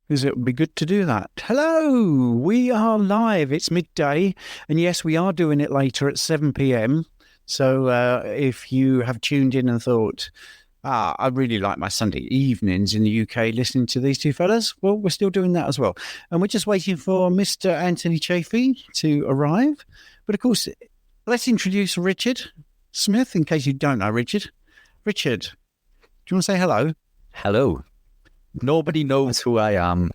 because it would be good to do that. Hello, we are live. It's midday, and yes, we are doing it later at 7 p.m. So if you have tuned in and thought, I really like my Sunday evenings in the UK listening to these two fellas, well, we're still doing that as well. And we're just waiting for Mr. Anthony Chaffee to arrive. But of course, let's introduce Richard Smith, in case you don't know Richard. Richard, do you want to say hello? Hello. Nobody knows who I am.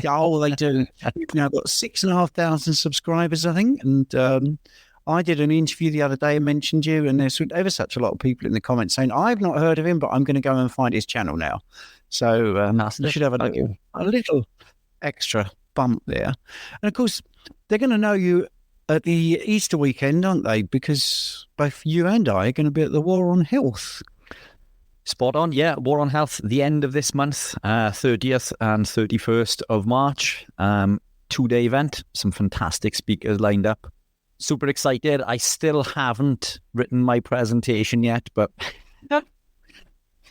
Oh, they do. You've now got 6,500 subscribers, I think. And I did an interview the other day and mentioned you, and there's ever such a lot of people in the comments saying, I've not heard of him, but I'm going to go and find his channel now. So you should have a little extra bump there. And of course, they're going to know you at the Easter weekend, aren't they? Because both you and I are going to be at the War on Health. Spot on, yeah. War on Health, the end of this month, 30th and 31st of March. 2-day event, some fantastic speakers lined up. Super excited. I still haven't written my presentation yet, but...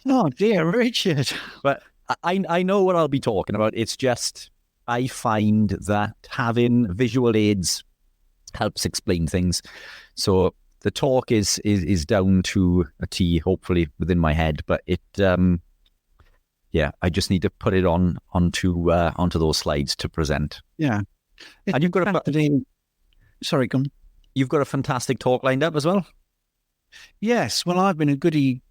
Oh, dear, Richard. But I know what I'll be talking about. It's just, I find that having visual aids helps explain things. So... the talk is down to a T, hopefully within my head, but it, I just need to put it onto those slides to present. Yeah, and you've got Sorry, come. You've got a fantastic talk lined up as well. Yes, well, I've been a goody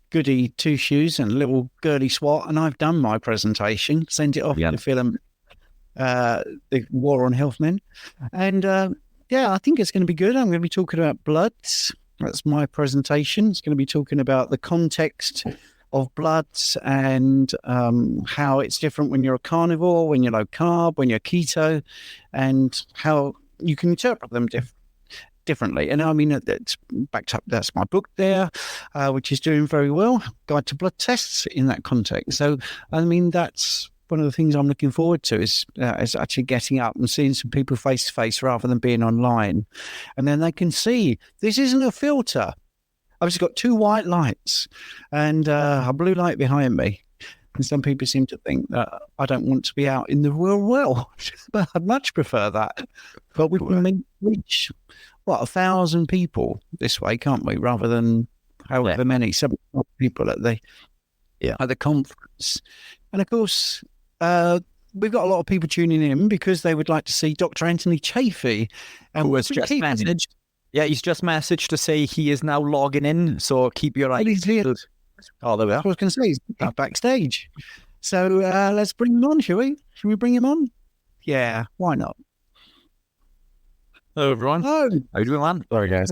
two shoes and a little girly swat, and I've done my presentation, sent it off to film, the War on Health Men, and I think it's going to be good. I'm going to be talking about bloods. That's my presentation. It's going to be talking about the context of bloods and how it's different when you're a carnivore, when you're low carb, when you're keto, and how you can interpret them differently. And I mean, that's backed up. That's my book there, which is doing very well. Guide to blood tests in that context. So, I mean, that's one of the things I'm looking forward to is actually getting up and seeing some people face to face rather than being online. And then they can see this isn't a filter. I've just got two white lights and a blue light behind me. And some people seem to think that I don't want to be out in the real world, but I'd much prefer that. But we can reach, 1,000 people this way, can't we? Rather than however many, some people at the conference. And of course, we've got a lot of people tuning in because they would like to see Dr. Anthony Chaffee. And who has just messaged. Yeah, he's just messaged to say he is now logging in, so keep your eyes peeled. Oh, there we are. I was going to say, he's backstage. So let's bring him on, shall we? Should we bring him on? Yeah, why not? Hello, everyone. Hello. How you doing, man? Sorry, guys.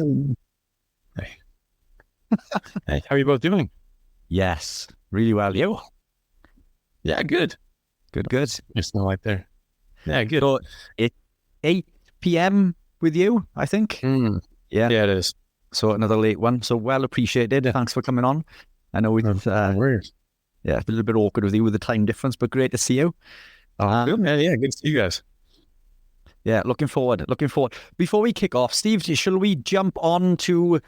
Hey. Hey, how are you both doing? Yes, really well. You? Yeah, good. Good. There's no light there. Yeah, good. So it's 8 p.m. with you, I think. Yeah, it is. So another late one. So well appreciated. Thanks for coming on. I know it's it's a little bit awkward with you with the time difference, but great to see you. Good, man. Yeah, good to see you guys. Yeah, looking forward. Before we kick off, Steve, shall we jump on to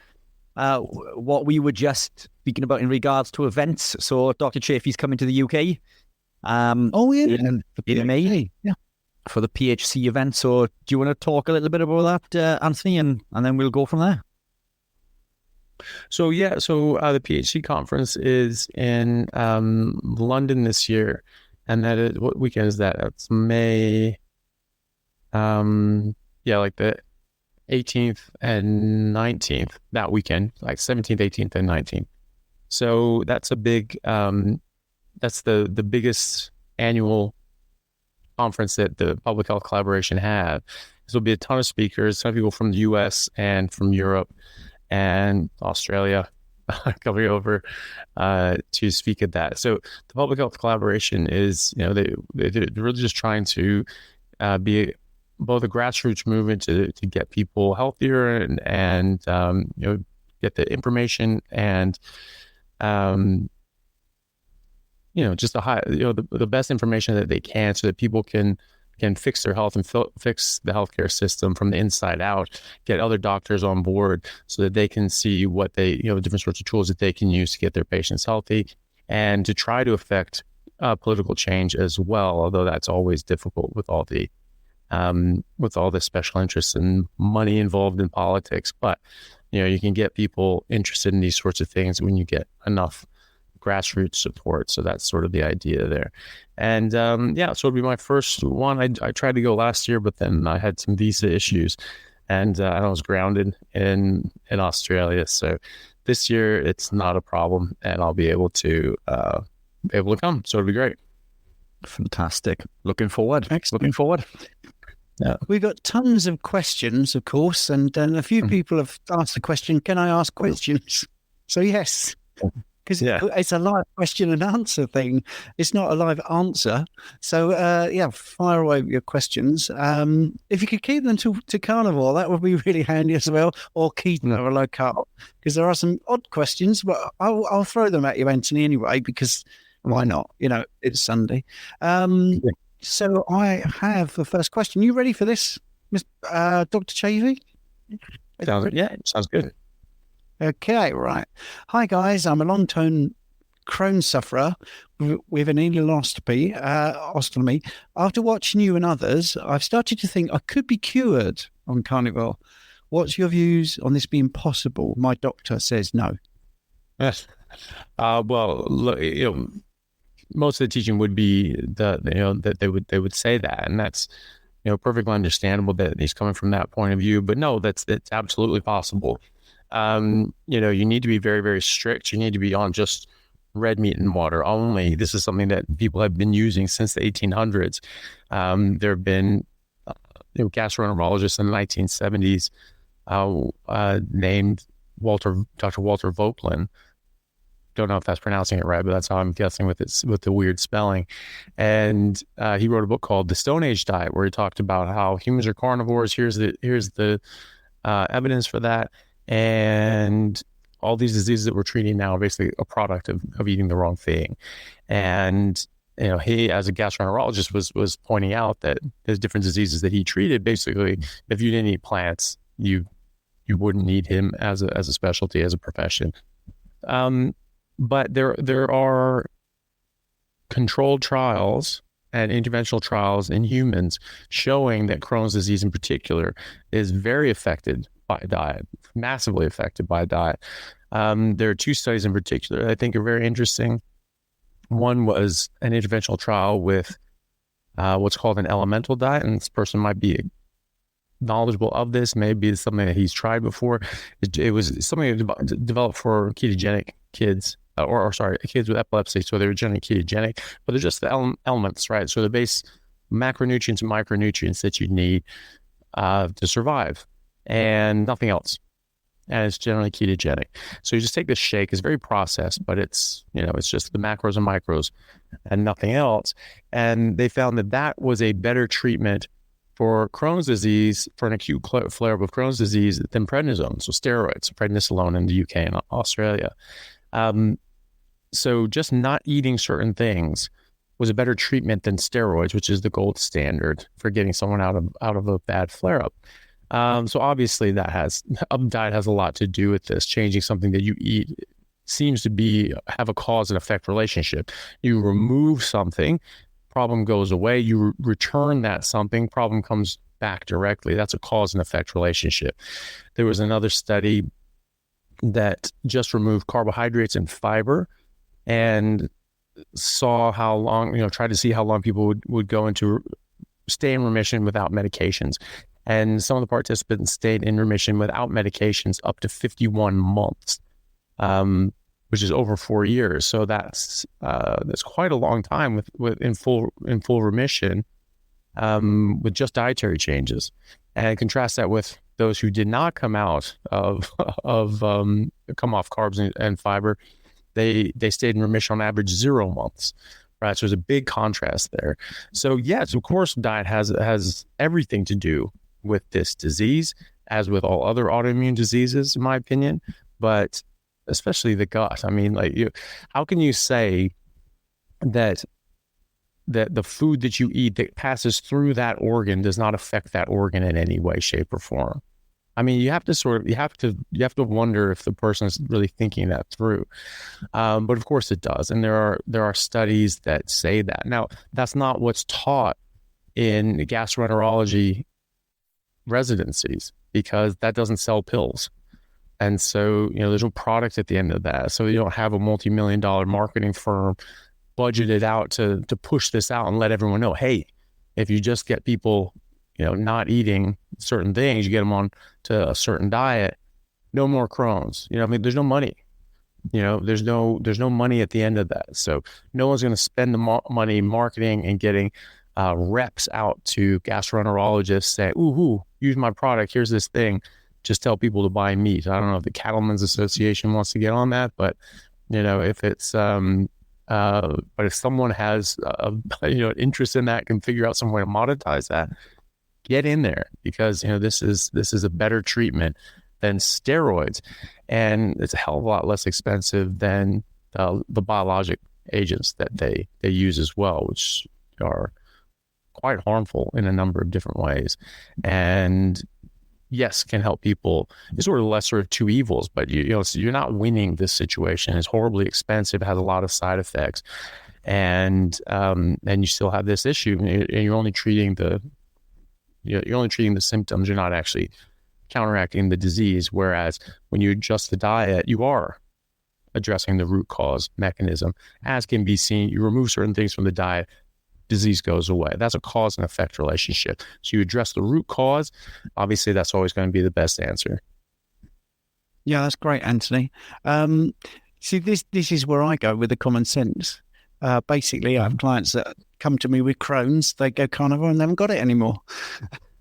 what we were just speaking about in regards to events? So Dr. Chaffee's coming to the UK. In May, for the PHC event. So do you want to talk a little bit about that, Anthony, and then we'll go from there? So the PHC conference is in London this year, and that is, what weekend is that? That's May. Like the 18th and 19th, that weekend, like 17th, 18th, and 19th. So that's a big. That's the biggest annual conference that the Public Health Collaboration have. There'll be a ton of speakers, some people from the US and from Europe and Australia coming over to speak at that. So the Public Health Collaboration is, they're really just trying to be both a grassroots movement to get people healthier and get the information and just the best information that they can, so that people can fix their health and fix the healthcare system from the inside out, get other doctors on board so that they can see what they, different sorts of tools that they can use to get their patients healthy and to try to affect political change as well, although that's always difficult with all the special interests and money involved in politics. But you can get people interested in these sorts of things when you get enough grassroots support. So that's sort of the idea there. And so it'll be my first one. I tried to go last year, but then I had some visa issues, and I was grounded in Australia. So this year it's not a problem, and I'll be able to come. So it'll be great. Fantastic. Looking forward. Excellent. Looking forward. Yeah. We've got tons of questions, of course, and a few people have asked the question, can I ask questions? So yes, because it's a live question and answer thing. It's not a live answer. So fire away with your questions. If you could keep them to carnivore, that would be really handy as well, or keto or low carb, because there are some odd questions, but I'll throw them at you, Anthony, anyway, because why not? It's Sunday. So I have the first question. You ready for this, Dr. Chaffee? Sounds good. Okay, right. Hi, guys. I'm a long-term Crohn sufferer with an ostomy. After watching you and others, I've started to think I could be cured on Carnivore. What's your views on this being possible? My doctor says no. Yes. Well, look, most of the teaching would be that they would say that, and that's perfectly understandable that he's coming from that point of view. But no, it's absolutely possible. You need to be very, very strict. You need to be on just red meat and water only. This is something that people have been using since the 1800s. There have been gastroenterologists in the 1970s named Dr. Walter Voegelin. Don't know if that's pronouncing it right, but that's how I'm guessing with the weird spelling. And he wrote a book called The Stone Age Diet, where he talked about how humans are carnivores. Here's the evidence for that, and all these diseases that we're treating now are basically a product of eating the wrong thing. And he, as a gastroenterologist, was pointing out that there's different diseases that he treated. Basically, if you didn't eat plants, you wouldn't need him as a specialty, as a profession. But there are controlled trials and interventional trials in humans showing that Crohn's disease in particular is very affected by diet, massively affected by diet. There are two studies in particular that I think are very interesting. One was an interventional trial with what's called an elemental diet, and this person might be knowledgeable of this. Maybe it's something that he's tried before. It was something developed for ketogenic kids. Kids with epilepsy, so they were generally ketogenic, but they're just the elements, right? So the base macronutrients and micronutrients that you need to survive, and nothing else. And it's generally ketogenic. So you just take this shake. It's very processed, but it's just the macros and micros and nothing else. And they found that was a better treatment for Crohn's disease, for an acute flare-up of Crohn's disease, than prednisone, so steroids, prednisolone in the UK and Australia. So just not eating certain things was a better treatment than steroids, which is the gold standard for getting someone out of a bad flare-up. So obviously diet has a lot to do with this. Changing something that you eat seems to have a cause and effect relationship. You remove something, problem goes away. You return that something, problem comes back directly. That's a cause and effect relationship. There was another study that just removed carbohydrates and fiber, and saw how long, tried to see how long people would go into stay in remission without medications. And some of the participants stayed in remission without medications up to 51 months, which is over 4 years. So that's quite a long time with in full remission with just dietary changes. And contrast that with those who did not come out come off carbs and fiber. They stayed in remission on average 0 months, right? So there's a big contrast there. So yes, of course, diet has everything to do with this disease, as with all other autoimmune diseases, in my opinion, but especially the gut. I mean, how can you say that the food that you eat that passes through that organ does not affect that organ in any way, shape, or form? I mean, you have to wonder if the person is really thinking that through. But of course it does. And there are studies that say that. Now, that's not what's taught in gastroenterology residencies, because that doesn't sell pills. And so, there's no product at the end of that. So you don't have a multi-million-dollar marketing firm budgeted out to push this out and let everyone know, hey, if you just get people, not eating certain things, you get them on to a certain diet, no more Crohn's. There's no money. There's no money at the end of that. So no one's going to spend the money marketing and getting reps out to gastroenterologists saying, ooh, use my product. Here's this thing. Just tell people to buy meat. I don't know if the Cattlemen's Association wants to get on that, but if it's but if someone has an interest in that, can figure out some way to monetize that, get in there, because this is a better treatment than steroids, and it's a hell of a lot less expensive than the biologic agents that they use as well, which are quite harmful in a number of different ways, and yes, can help people. It's sort of the lesser of two evils, but you're not winning this situation. It's horribly expensive, has a lot of side effects, and you still have this issue, and you're only treating the symptoms. You're not actually counteracting the disease. Whereas when you adjust the diet, you are addressing the root cause mechanism, as can be seen. You remove certain things from the diet, disease goes away. That's a cause and effect relationship. So you address the root cause. Obviously, that's always going to be the best answer. Yeah, that's great, Anthony. See, this is where I go with the common sense. Basically, I have clients that come to me with Crohn's. They go carnivore and they haven't got it anymore.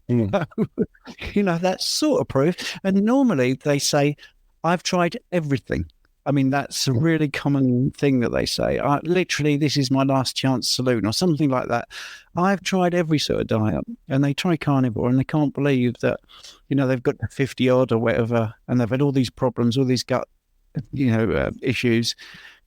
That's sort of proof. And normally they say, I've tried everything. I mean, that's a really common thing that they say. Literally, this is my last chance saloon or something like that. I've tried every sort of diet, and they try carnivore and they can't believe that, they've got 50 odd or whatever, and they've had all these problems, all these gut, issues.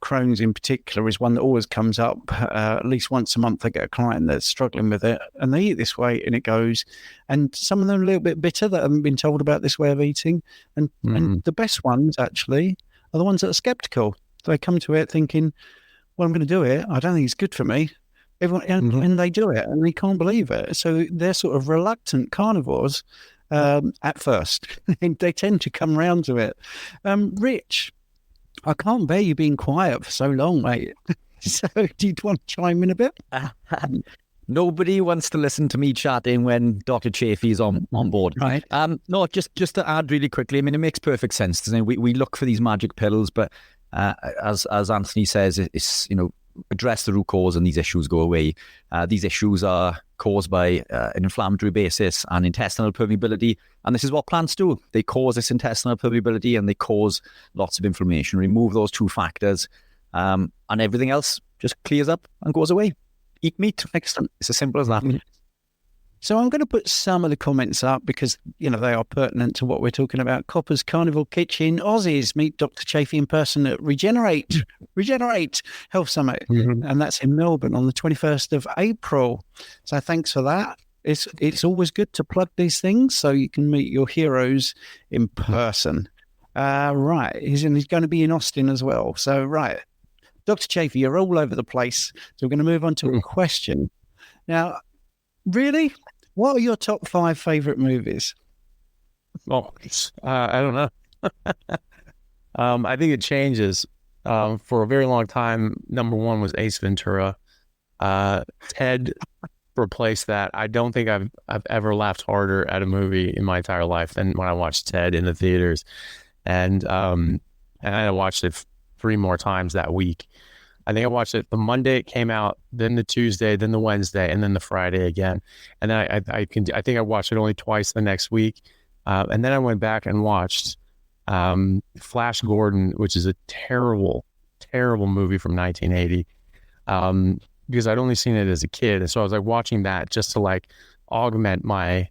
Crohn's in particular is one that always comes up. At least once a month I get a client that's struggling with it, and they eat this way and it goes. And some of them are a little bit bitter that haven't been told about this way of eating. And the best ones actually are the ones that are skeptical. They come to it thinking, well, I'm going to do it. I don't think it's good for me. Everyone, and they do it and they can't believe it. So they're sort of reluctant carnivores at first. They tend to come round to it. Rich, I can't bear you being quiet for so long, mate. So do you want to chime in a bit? Nobody wants to listen to me chatting when Dr. Chaffee is on board. Right. No, just to add really quickly, I mean, it makes perfect sense, doesn't it? We look for these magic pills, but as Anthony says, it's, address the root cause and these issues go away. These issues are caused by an inflammatory basis and intestinal permeability. And this is what plants do. They cause this intestinal permeability and they cause lots of inflammation. Remove those two factors and everything else just clears up and goes away. Eat meat. Excellent. It's as simple as that. So I'm going to put some of the comments up because, they are pertinent to what we're talking about. Copper's Carnival Kitchen, Aussies, meet Dr. Chaffee in person at Regenerate Health Summit. And that's in Melbourne on the 21st of April. So thanks for that. It's always good to plug these things so you can meet your heroes in person. Right. He's going to be in Austin as well. So, right. Dr. Chaffee, you're all over the place. So we're going to move on to a question. Now, really, what are your top 5 favorite movies? Oh, I don't know. I think it changes. For a very long time, number 1 was Ace Ventura. Ted replaced that. I don't think I've ever laughed harder at a movie in my entire life than when I watched Ted in the theaters. And I watched it 3 more times that week. I think I watched it the Monday it came out, then the Tuesday, then the Wednesday, and then the Friday again. And then I think I watched it only twice the next week. And then I went back and watched Flash Gordon, which is a terrible, terrible movie from 1980. Because I'd only seen it as a kid. And so I was watching that just to augment my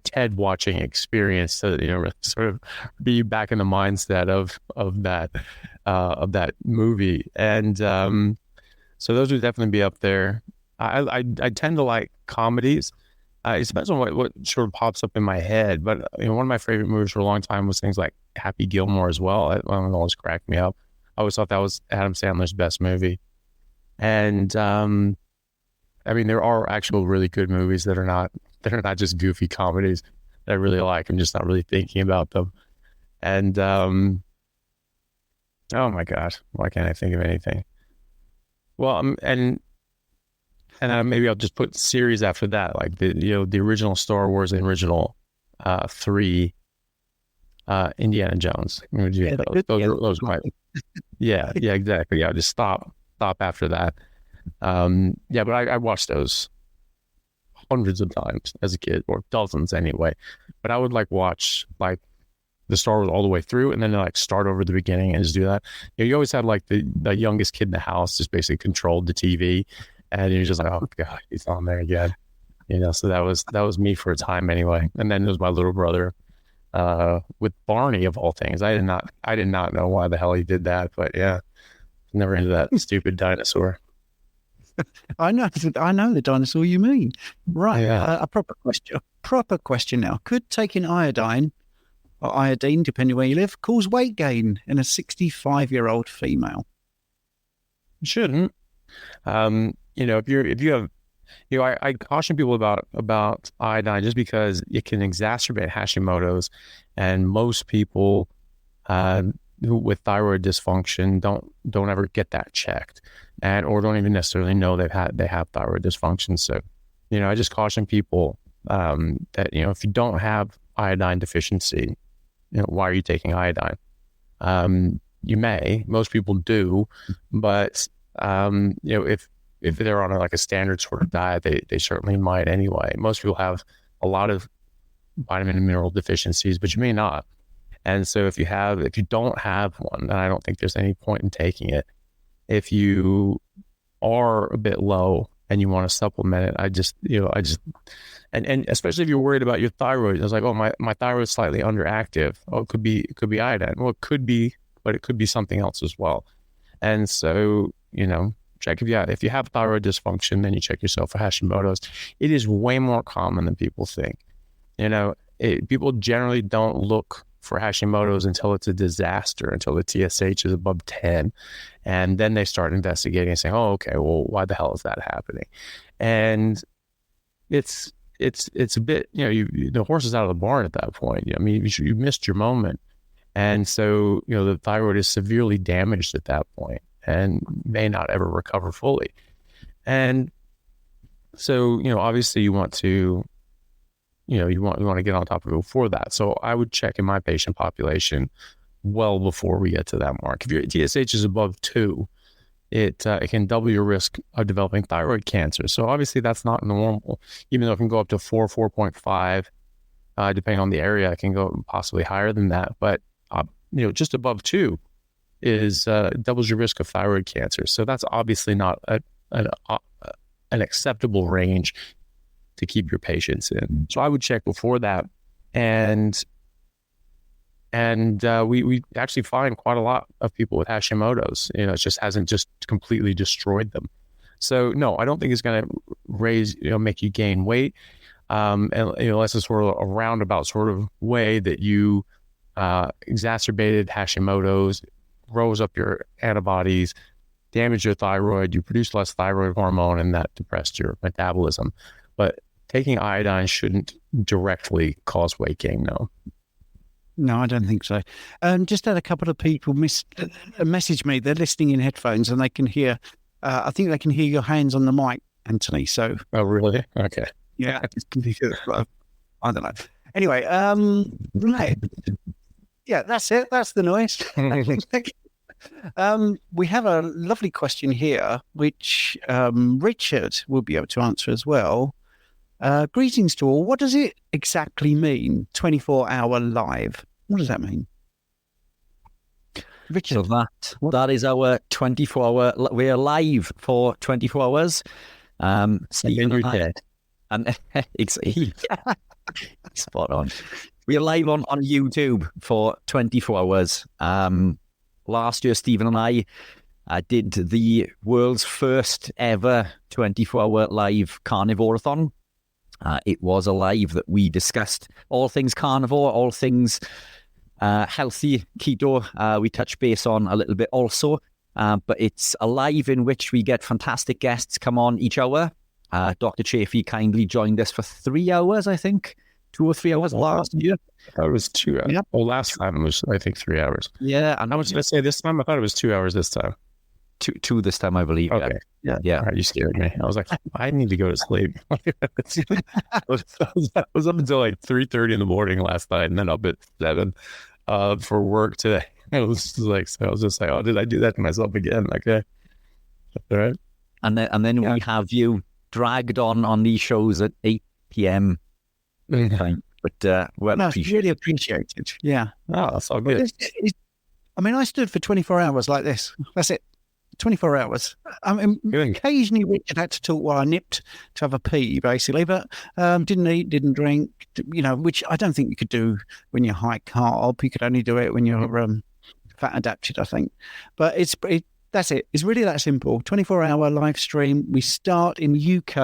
TED watching experience to sort of be back in the mindset of that movie, and so those would definitely be up there. I tend to like comedies, It depends on what sort of pops up in my head. But one of my favorite movies for a long time was things like Happy Gilmore as well. That one always cracked me up. I always thought that was Adam Sandler's best movie. And I mean, there are actual really good movies that are not just goofy comedies that I really like. I'm just not really thinking about them. And oh my God, why can't I think of anything? Well, and maybe I'll just put series after that, like the original Star Wars and original 3 Indiana Jones. Those might, yeah, exactly. Yeah, just stop after that. But I watched those hundreds of times as a kid, or dozens anyway. But I would watch the Star Wars all the way through, and then start over the beginning and just do that. You always had the youngest kid in the house just basically controlled the TV, and you're just like, oh God, he's on there again. So that was me for a time anyway. And then there was my little brother with Barney of all things. I did not know why the hell he did that, but yeah, never into that stupid dinosaur. I know the dinosaur you mean. Right. Yeah. A proper question now. Could taking iodine or iodine, depending where you live, cause weight gain in a 65-year-old female? It shouldn't. If you have, I caution people about iodine just because it can exacerbate Hashimoto's, and most people with thyroid dysfunction don't ever get that checked, or don't even necessarily know they have thyroid dysfunction. So, I just caution people that if you don't have iodine deficiency, why are you taking iodine? You may, most people do, but if they're on a standard sort of diet, they certainly might anyway. Most people have a lot of vitamin and mineral deficiencies, but you may not. And so if you don't have one, then I don't think there's any point in taking it. If you are a bit low and you want to supplement it, and especially if you're worried about your thyroid, I was like, oh, my thyroid is slightly underactive. Oh, it could be iodine. Well, it could be, but it could be something else as well. And so, check if you have thyroid dysfunction, then you check yourself for Hashimoto's. It is way more common than people think. People generally don't look for Hashimoto's until it's a disaster, until the TSH is above 10. And then they start investigating and saying, oh, okay, well, why the hell is that happening? And it's a bit, the horse is out of the barn at that point. I mean, you missed your moment. And so, the thyroid is severely damaged at that point and may not ever recover fully. And so, obviously you want to, you want to get on top of it before that. So I would check in my patient population well before we get to that mark. If your TSH is above 2, it can double your risk of developing thyroid cancer. So obviously that's not normal, even though it can go up to 4.5, depending on the area. It can go possibly higher than that. But, just above 2 is doubles your risk of thyroid cancer. So that's obviously not an acceptable range to keep your patients in. So I would check before that. And we actually find quite a lot of people with Hashimoto's. It just hasn't just completely destroyed them. So no, I don't think it's going to make you gain weight. Unless it's sort of a roundabout sort of way that you exacerbated Hashimoto's, rose up your antibodies, damaged your thyroid, you produce less thyroid hormone, and that depressed your metabolism. But taking iodine shouldn't directly cause weight gain, no. No, I don't think so. Just had a couple of people message me. They're listening in headphones and they can hear, I think they can hear your hands on the mic, Anthony. So. Oh, really? Okay. Yeah. I don't know. Anyway, right. Yeah, that's it. That's the noise. We have a lovely question here, which Richard will be able to answer as well. Greetings to all. What does it exactly mean, 24-hour live? What does that mean? Richard. So that is our 24-hour. We're live for 24 hours. Steve and spot on. We're live on YouTube for 24 hours. Last year, Stephen and I did the world's first ever 24-hour live Carnivore-a-thon. It was a live that we discussed all things carnivore, all things healthy, keto. We touch base on a little bit also, but it's a live in which we get fantastic guests come on each hour. Dr. Chaffee kindly joined us for 3 hours, I think, 2 or 3 hours last year. I thought it was 2 hours. Yep. Well, last time was, I think, 3 hours. Yeah. And I was going to say this time, I thought it was 2 hours this time. Two this time, I believe. Okay. Yeah. All right, you scared me. I was like, I need to go to sleep. I was up until like 3:30 in the morning last night, and then up at 7 for work today. I was just like, oh, did I do that to myself again? Okay. All right. And then we have you dragged on these shows at 8 p.m. time. But it's really appreciated. Yeah. Oh, that's all good. I stood for 24 hours like this. That's it. 24 hours. Occasionally Richard had to talk while I nipped to have a pee, basically, but didn't eat, didn't drink, which I don't think you could do when you're high carb. You could only do it when you're fat adapted, I think. But that's it. It's really that simple. 24-hour live stream. We start in the UK,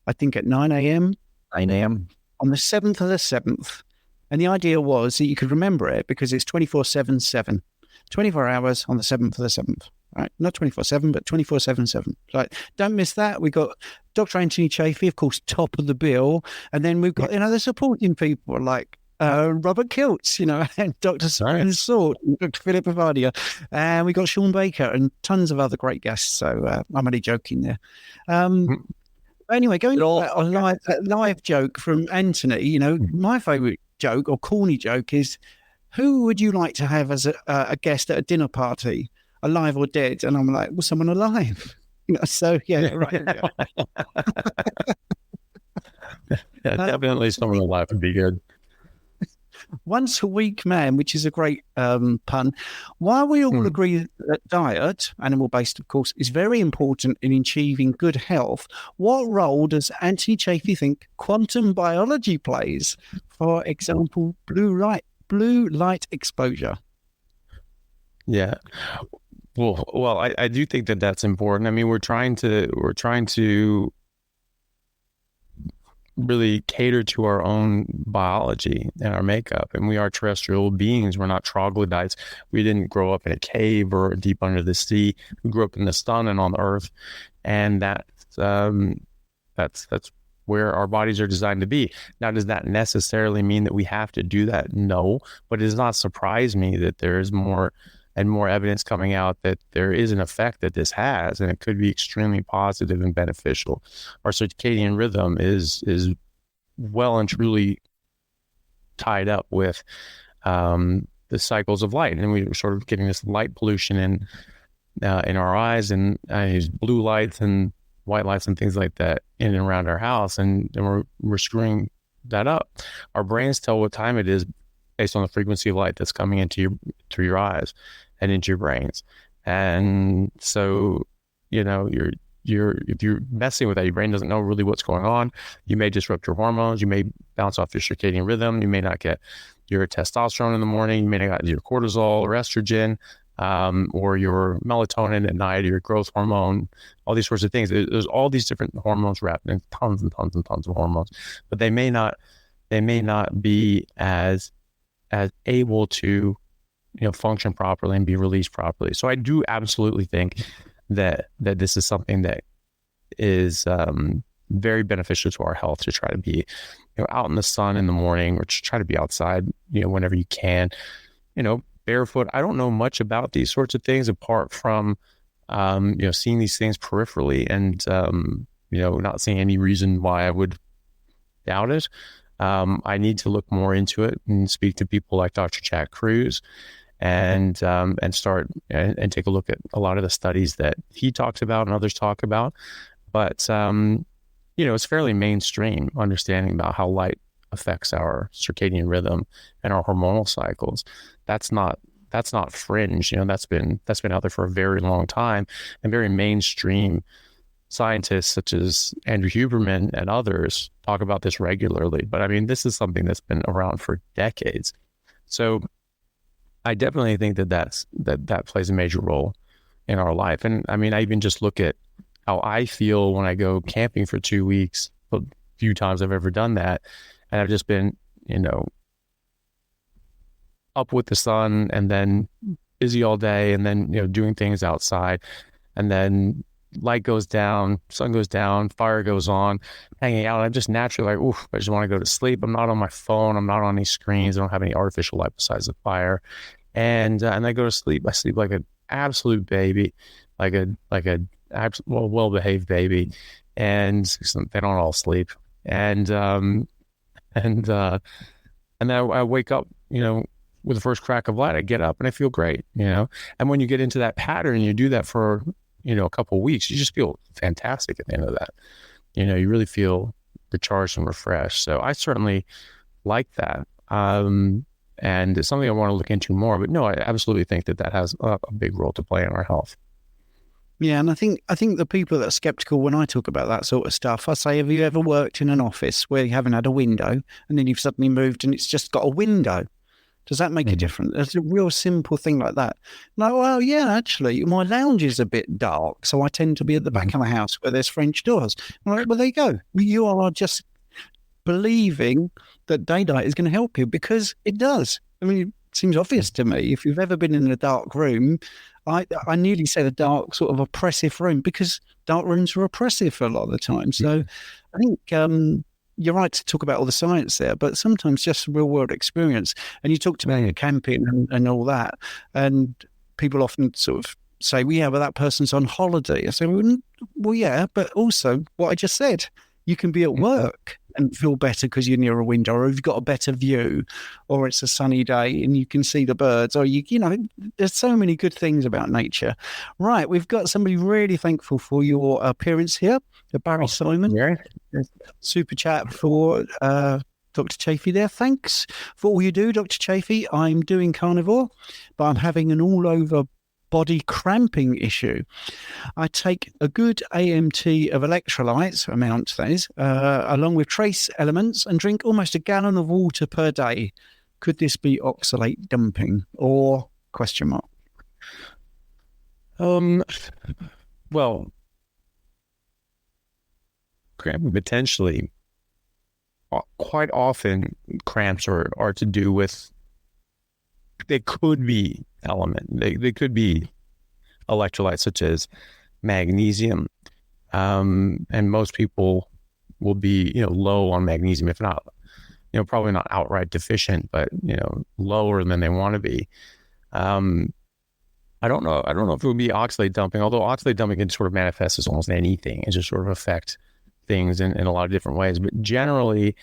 I think, at 9 a.m. 9 a.m. on the 7th of the 7th. And the idea was that you could remember it because it's 24/7/7. 24 hours on the 7th of the 7th. Right, not 24/7, but 24/7/7. Like, don't miss that. We got Dr. Anthony Chaffee, of course, top of the bill, and then we've got the supporting people like Robert Kiltz, and Dr. Simon Sword, Dr. Philip Avadia, and we got Sean Baker and tons of other great guests. So I'm only joking there. Anyway, going to a live joke from Anthony. My favourite joke or corny joke is, who would you like to have as a guest at a dinner party? Alive or dead? And I'm like, well, someone alive. So yeah, right. Definitely someone alive would be good. Once a week man, which is a great pun. While we all agree that diet, animal-based of course, is very important in achieving good health, what role does Anthony Chaffee think quantum biology plays? For example, blue light exposure. Yeah. Well, I do think that that's important. I mean, we're trying to really cater to our own biology and our makeup, and we are terrestrial beings. We're not troglodytes. We didn't grow up in a cave or deep under the sea. We grew up in the sun and on the earth, and that's where our bodies are designed to be. Now, does that necessarily mean that we have to do that? No, but it does not surprise me that there is more and more evidence coming out that there is an effect that this has, and it could be extremely positive and beneficial. Our circadian rhythm is well and truly tied up with the cycles of light, and we're sort of getting this light pollution in our eyes, and I use blue lights and white lights and things like that in and around our house, and we're screwing that up. Our brains tell what time it is based on the frequency of light that's coming through your eyes and into your brains. And so, if you're messing with that, your brain doesn't know really what's going on. You may disrupt your hormones. You may bounce off your circadian rhythm. You may not get your testosterone in the morning. You may not get your cortisol or estrogen, or your melatonin at night, or your growth hormone, all these sorts of things. There's all these different hormones wrapped in tons and tons and tons of hormones, but they may not be as able to function properly and be released properly. So I do absolutely think that this is something that is very beneficial to our health, to try to be out in the sun in the morning, or to try to be outside whenever you can, barefoot. I don't know much about these sorts of things apart from seeing these things peripherally, and not seeing any reason why I would doubt it. I need to look more into it and speak to people like Dr. Jack Cruz, and start and take a look at a lot of the studies that he talks about and others talk about. But it's fairly mainstream understanding about how light affects our circadian rhythm and our hormonal cycles. That's not fringe. That's been out there for a very long time, and very mainstream scientists such as Andrew Huberman and others talk about this regularly. But I mean, this is something that's been around for decades. So I definitely think that plays a major role in our life. And I mean, I even just look at how I feel when I go camping for 2 weeks. A few times I've ever done that. And I've just been, up with the sun and then busy all day and then, doing things outside. And then light goes down, sun goes down, fire goes on, hanging out. I'm just naturally like, oof, I just want to go to sleep. I'm not on my phone. I'm not on any screens. I don't have any artificial light besides the fire. And I go to sleep. I sleep like an absolute baby, like a well-behaved baby. And they don't all sleep. And then I wake up, with the first crack of light, I get up and I feel great, And when you get into that pattern, you do that for, a couple of weeks, you just feel fantastic at the end of that. You really feel recharged and refreshed. So I certainly like that. And it's something I want to look into more, but no, I absolutely think that has a big role to play in our health. Yeah, and I think the people that are skeptical when I talk about that sort of stuff, I say, have you ever worked in an office where you haven't had a window and then you've suddenly moved and it's just got a window? Does that make a difference? It's a real simple thing like that. No, well, yeah, actually, my lounge is a bit dark, so I tend to be at the back of the house where there's French doors. All right, well, there you go. You are just believing that daylight is going to help you because it does. I mean, it seems obvious to me. If you've ever been in a dark room, I nearly said a dark sort of oppressive room because dark rooms are oppressive a lot of the time. So I think you're right to talk about all the science there, but sometimes just real world experience. And you talked about camping and all that. And people often sort of say, well, yeah, but that person's on holiday. I say, well, yeah, but also what I just said, you can be at work and feel better because you're near a window, or you've got a better view, or it's a sunny day and you can see the birds, or there's so many good things about nature. Right, we've got somebody really thankful for your appearance here, Barry Simon. Yeah. Super chat for Dr. Chaffee there. Thanks for all you do, Dr. Chaffee. I'm doing carnivore, but I'm having an all-over body cramping issue. I take a good AMT of electrolytes, amount that is, along with trace elements, and drink almost a gallon of water per day. Could this be oxalate dumping or ? Well, cramping potentially. Quite often, cramps are to do with. They could be they could be electrolytes such as magnesium, and most people will be low on magnesium, if not probably not outright deficient, but lower than they want to be. I don't know if it would be oxalate dumping, although oxalate dumping can sort of manifest as almost anything and just sort of affect things in a lot of different ways. But generally,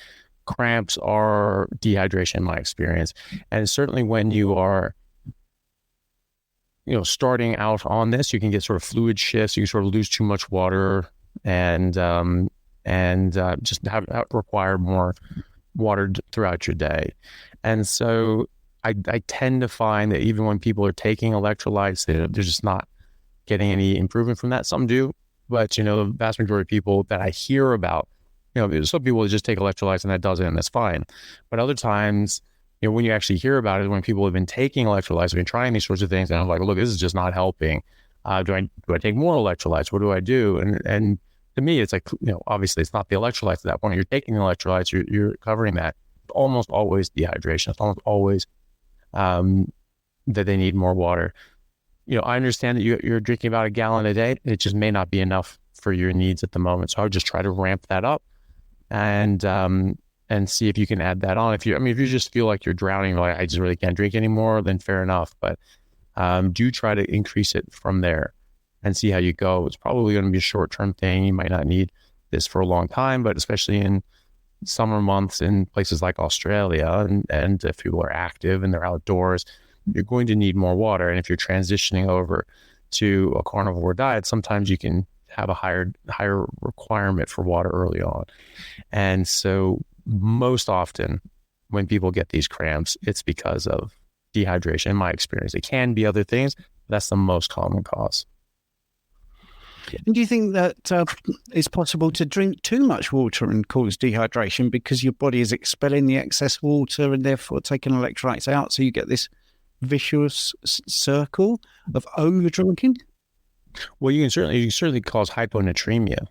cramps are dehydration in my experience. And certainly when you are, starting out on this, you can get sort of fluid shifts. You can sort of lose too much water and just require more water throughout your day. And so I tend to find that even when people are taking electrolytes, they're just not getting any improvement from that. Some do, but the vast majority of people that I hear about, some people just take electrolytes and that does it and that's fine. But other times, when you actually hear about it, when people have been taking electrolytes, have been trying these sorts of things, and I'm like, look, this is just not helping. Do I take more electrolytes? What do I do? And to me, it's like, obviously it's not the electrolytes at that point. You're taking the electrolytes, you're covering that. It's almost always dehydration. It's almost always that they need more water. I understand that you're drinking about a gallon a day. It just may not be enough for your needs at the moment. So I would just try to ramp that up and see if you can add that on. If you just feel like you're drowning, like I just really can't drink anymore, then fair enough. But do try to increase it from there and see how you go. It's probably going to be a short-term thing. You might not need this for a long time, but especially in summer months in places like Australia, and if people are active and they're outdoors, you're going to need more water. And if you're transitioning over to a carnivore diet, sometimes you can have a higher requirement for water early on. And so most often when people get these cramps, it's because of dehydration. In my experience, it can be other things, but that's the most common cause. And do you think that it's possible to drink too much water and cause dehydration because your body is expelling the excess water and therefore taking electrolytes out, so you get this vicious circle of over drinking? Well, you can certainly cause hyponatremia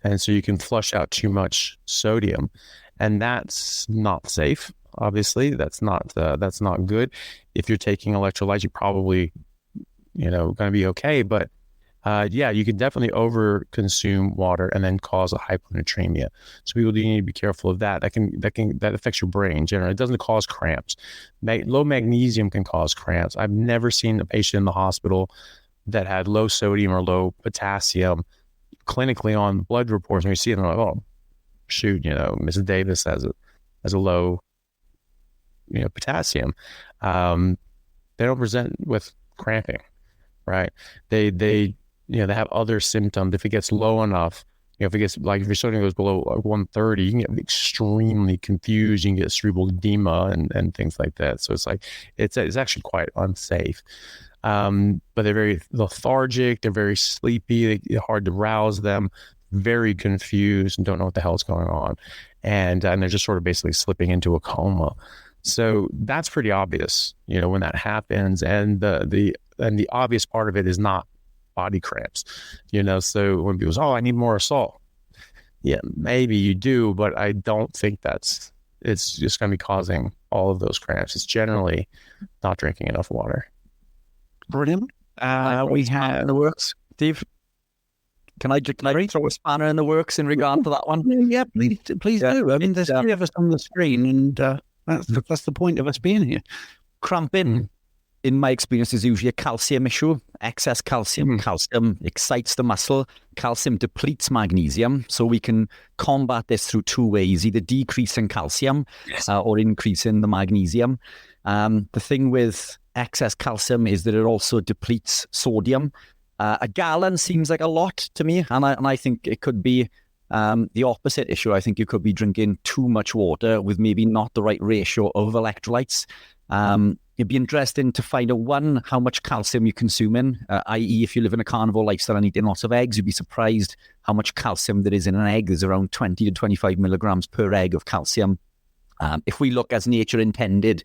And so you can flush out too much sodium, and that's not safe. Obviously, that's not good. If you're taking electrolytes, you're probably, going to be okay. But you can definitely over consume water and then cause a hyponatremia. So people do need to be careful of that. That affects your brain generally. It doesn't cause cramps. Low magnesium can cause cramps. I've never seen a patient in the hospital that had low sodium or low potassium clinically on blood reports. When you see them, like, oh, shoot, Mrs. Davis has a low, potassium. They don't present with cramping, right? They have other symptoms. If it gets low enough, if it gets, like, if your sodium goes below 130, you can get extremely confused. You can get cerebral edema and things like that. So it's like, it's actually quite unsafe. But they're very lethargic. They're very sleepy. It's hard to rouse them. Very confused and don't know what the hell is going on. And they're just sort of basically slipping into a coma. So that's pretty obvious, when that happens. And the obvious part of it is not body cramps, so when people say, oh, I need more salt. Yeah, maybe you do, but I don't think it's just going to be causing all of those cramps. It's generally not drinking enough water. Brilliant. We have in the works, Steve. Can I throw a spanner in the works in regard to that one? Yeah, please do. I mean, there's three of us on the screen, and that's the point of us being here. Cramping, in my experience, is usually a calcium issue. Excess calcium. Calcium excites the muscle. Calcium depletes magnesium. So we can combat this through two ways, either decreasing calcium or increasing the magnesium. The thing with excess calcium is that it also depletes sodium. A gallon seems like a lot to me, and I think it could be the opposite issue. I think you could be drinking too much water with maybe not the right ratio of electrolytes. It'd be interesting to find out, one, how much calcium you're consuming, i.e. if you live in a carnivore lifestyle and eating lots of eggs, you'd be surprised how much calcium there is in an egg. There's around 20 to 25 milligrams per egg of calcium. If we look as nature intended,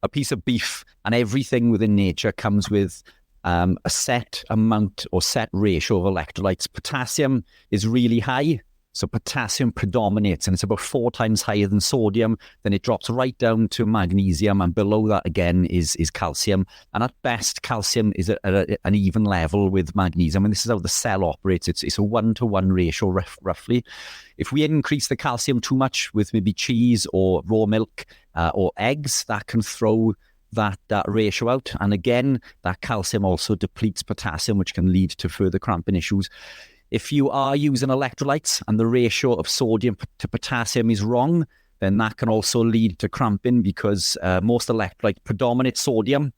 a piece of beef and everything within nature comes with a set amount or set ratio of electrolytes. Potassium is really high, so potassium predominates, and it's about 4 times higher than sodium. Then it drops right down to magnesium, and below that again is calcium. And at best, calcium is at an even level with magnesium, and this is how the cell operates. It's a 1-to-1 ratio roughly. If we increase the calcium too much with maybe cheese or raw milk or eggs, that can throw that ratio out. And again, that calcium also depletes potassium, which can lead to further cramping issues. If you are using electrolytes and the ratio of sodium to potassium is wrong, then that can also lead to cramping, because most electrolytes predominate sodium,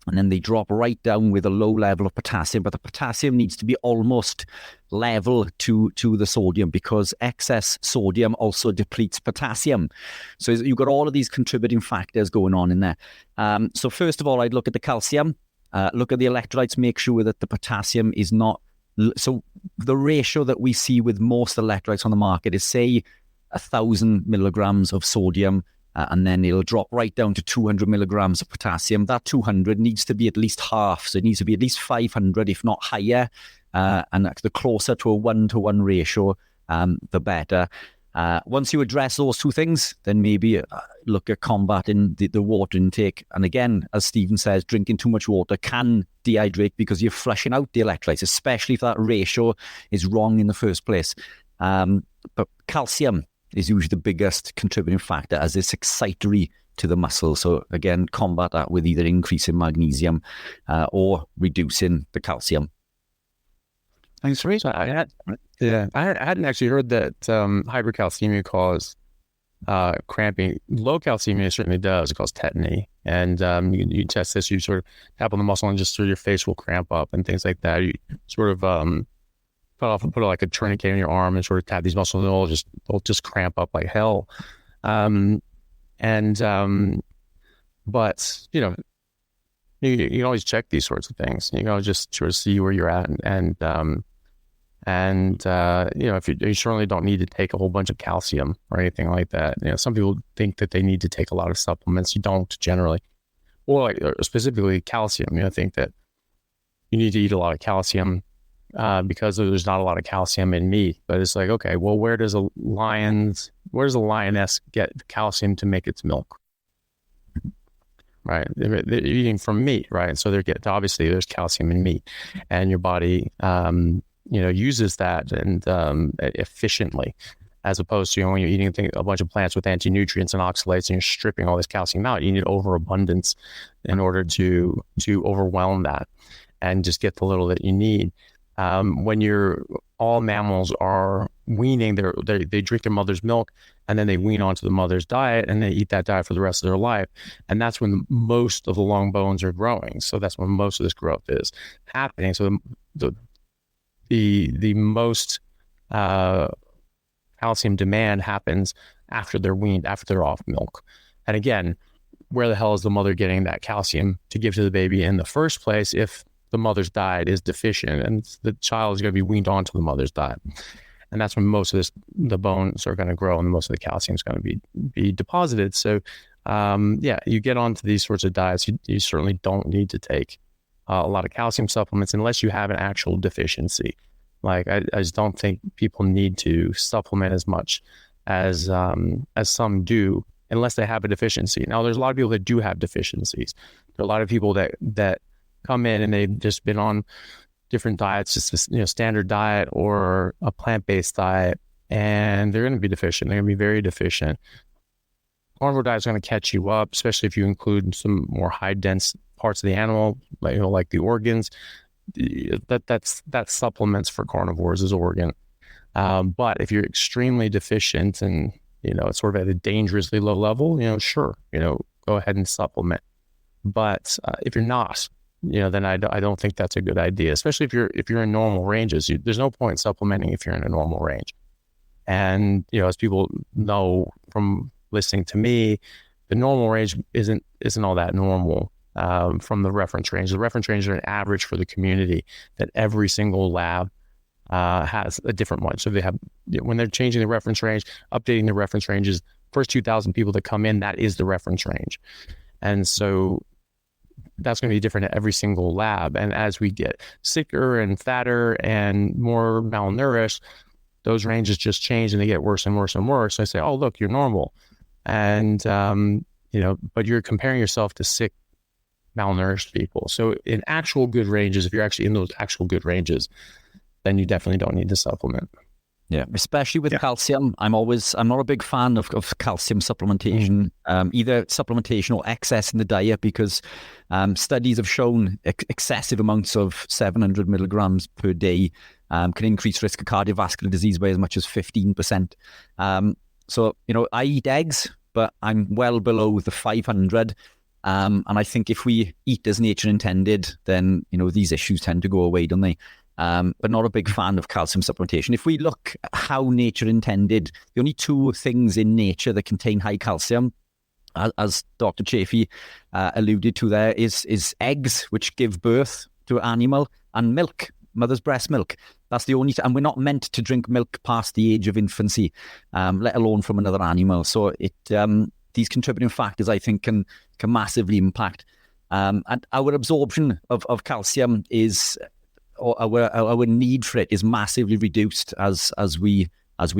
and then they drop right down with a low level of potassium. But the potassium needs to be almost level to the sodium, because excess sodium also depletes potassium. So you've got all of these contributing factors going on in there. So first of all, I'd look at the calcium, look at the electrolytes, make sure that the potassium is not. So the ratio that we see with most electrolytes on the market is, say, 1,000 milligrams of sodium, and then it'll drop right down to 200 milligrams of potassium. That 200 needs to be at least half. So it needs to be at least 500, if not higher. And the closer to a 1-to-1 ratio, the better. Once you address those two things, then maybe look at combating the water intake. And again, as Stephen says, drinking too much water can dehydrate, because you're flushing out the electrolytes, especially if that ratio is wrong in the first place. But calcium is usually the biggest contributing factor, as it's excitatory to the muscle. So again, combat that with either increasing magnesium or reducing the calcium. Thanks, Reed. So I hadn't actually heard that hypercalcemia cause cramping. Low calcemia certainly does. It causes tetany. And you test this, you sort of tap on the muscle and just sort of your face will cramp up and things like that. You sort of put like a tourniquet on your arm and sort of tap these muscles, and they'll just cramp up like hell. But you can always check these sorts of things. You know, just sort of see where you're at, and if you certainly don't need to take a whole bunch of calcium or anything like that. You know, some people think that they need to take a lot of supplements. You don't generally, or specifically calcium. You know, think that you need to eat a lot of calcium because there's not a lot of calcium in meat. But it's like, okay, well, where does a lioness get calcium to make its milk? Right, they're eating from meat, right? So obviously there's calcium in meat, and your body, uses that and efficiently, as opposed to when you're eating a bunch of plants with anti-nutrients and oxalates, and you're stripping all this calcium out. You need overabundance in order to overwhelm that and just get the little that you need. When all mammals are weaning, they drink their mother's milk, and then they wean onto the mother's diet, and they eat that diet for the rest of their life. And that's when most of the long bones are growing. So that's when most of this growth is happening. So the most calcium demand happens after they're weaned, after they're off milk. And again, where the hell is the mother getting that calcium to give to the baby in the first place if the mother's diet is deficient, and the child is going to be weaned onto the mother's diet? And that's when most of the bones are going to grow, and most of the calcium is going to be deposited. So, you get onto these sorts of diets, you certainly don't need to take a lot of calcium supplements unless you have an actual deficiency. Like, I just don't think people need to supplement as much as some do, unless they have a deficiency. Now, there's a lot of people that do have deficiencies. There are a lot of people that come in and they've just been on different diets, just a standard diet or a plant-based diet, and they're going to be deficient. They're going to be very deficient. Carnivore diet is going to catch you up, especially if you include some more high-dense parts of the animal, like the organs. That's supplements for carnivores is organ. But if you're extremely deficient and it's sort of at a dangerously low level, sure, go ahead and supplement. But if you're not, then I don't think that's a good idea, especially if you're in normal ranges. There's no point supplementing if you're in a normal range. And as people know from listening to me, the normal range isn't all that normal from the reference range. The reference range are an average for the community that every single lab has a different one. So they have, when they're changing the reference range, updating the reference ranges, first 2,000 people that come in, that is the reference range. And so that's going to be different at every single lab. And as we get sicker and fatter and more malnourished, those ranges just change and they get worse and worse and worse. So I say, oh, look, you're normal. And, but you're comparing yourself to sick, malnourished people. So in actual good ranges, if you're actually in those actual good ranges, then you definitely don't need to supplement. Yeah, especially with calcium. I'm not a big fan of calcium supplementation, either supplementation or excess in the diet, because studies have shown excessive amounts of 700 milligrams per day can increase risk of cardiovascular disease by as much as 15%. So, I eat eggs, but I'm well below the 500. And I think if we eat as nature intended, then, these issues tend to go away, don't they? But not a big fan of calcium supplementation. If we look at how nature intended, the only two things in nature that contain high calcium, as Dr. Chaffee alluded to there, is eggs, which give birth to an animal, and milk, mother's breast milk. That's the only, and we're not meant to drink milk past the age of infancy, let alone from another animal. So these contributing factors, I think, can massively impact. And our absorption of calcium is, or our need for it is massively reduced as we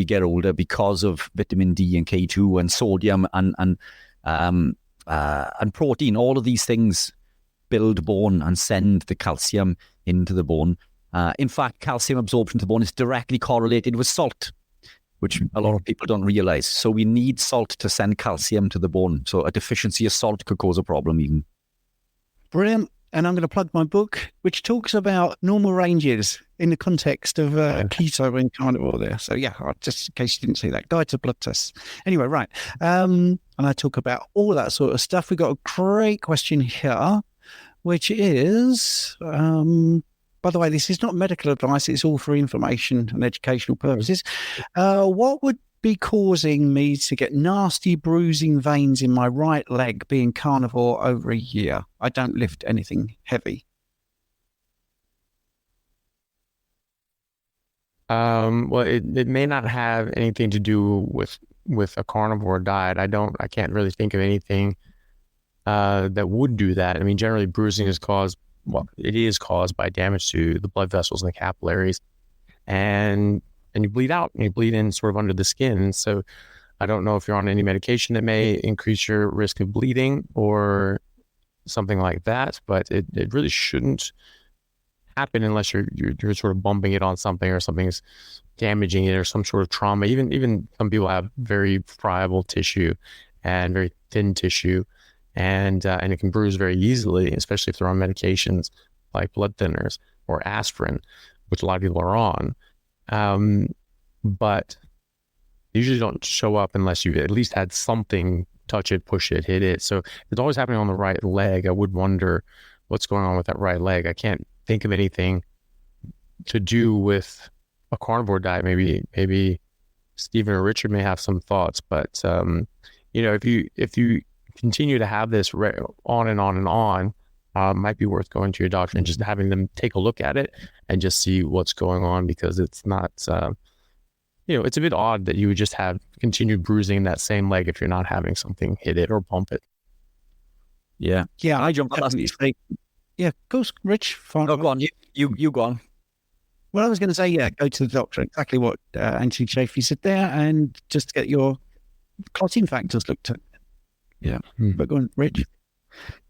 get older, because of vitamin D and K2 and sodium and protein. All of these things build bone and send the calcium into the bone. In fact, calcium absorption to the bone is directly correlated with salt, which a lot of people don't realize. So we need salt to send calcium to the bone. So a deficiency of salt could cause a problem even. Brilliant. And I'm going to plug my book, which talks about normal ranges in the context of keto and carnivore there. So yeah, just in case you didn't see that, Guide to Blood Tests. Anyway, right. And I talk about all that sort of stuff. We've got a great question here, which is, by the way, this is not medical advice. It's all for information and educational purposes. What would be causing me to get nasty bruising veins in my right leg being carnivore over a year? I don't lift anything heavy. Well, it may not have anything to do with a carnivore diet. I can't really think of anything that would do that. I mean, generally bruising is caused it is caused by damage to the blood vessels and the capillaries, and you bleed out, and you bleed in sort of under the skin. And so I don't know if you're on any medication that may increase your risk of bleeding or something like that, but it really shouldn't happen unless you're sort of bumping it on something, or something's damaging it, or some sort of trauma. Even some people have very friable tissue and very thin tissue, and it can bruise very easily, especially if they're on medications like blood thinners or aspirin, which a lot of people are on. But they usually don't show up unless you've at least had something touch it, push it, hit it. So it's always happening on the right leg. I would wonder what's going on with that right leg. I can't think of anything to do with a carnivore diet. Maybe Stephen or Richard may have some thoughts, but if you continue to have this on and on and on, might be worth going to your doctor and just having them take a look at it and just see what's going on, because it's not, it's a bit odd that you would just have continued bruising in that same leg if you're not having something hit it or bump it. Yeah. I jumped on that. Yeah, of course, Rich. No, go on. You go on. Well, I was going to say, go to the doctor. Exactly what Anthony Chaffee said there, and just get your clotting factors looked at. Yeah. But go on, Rich.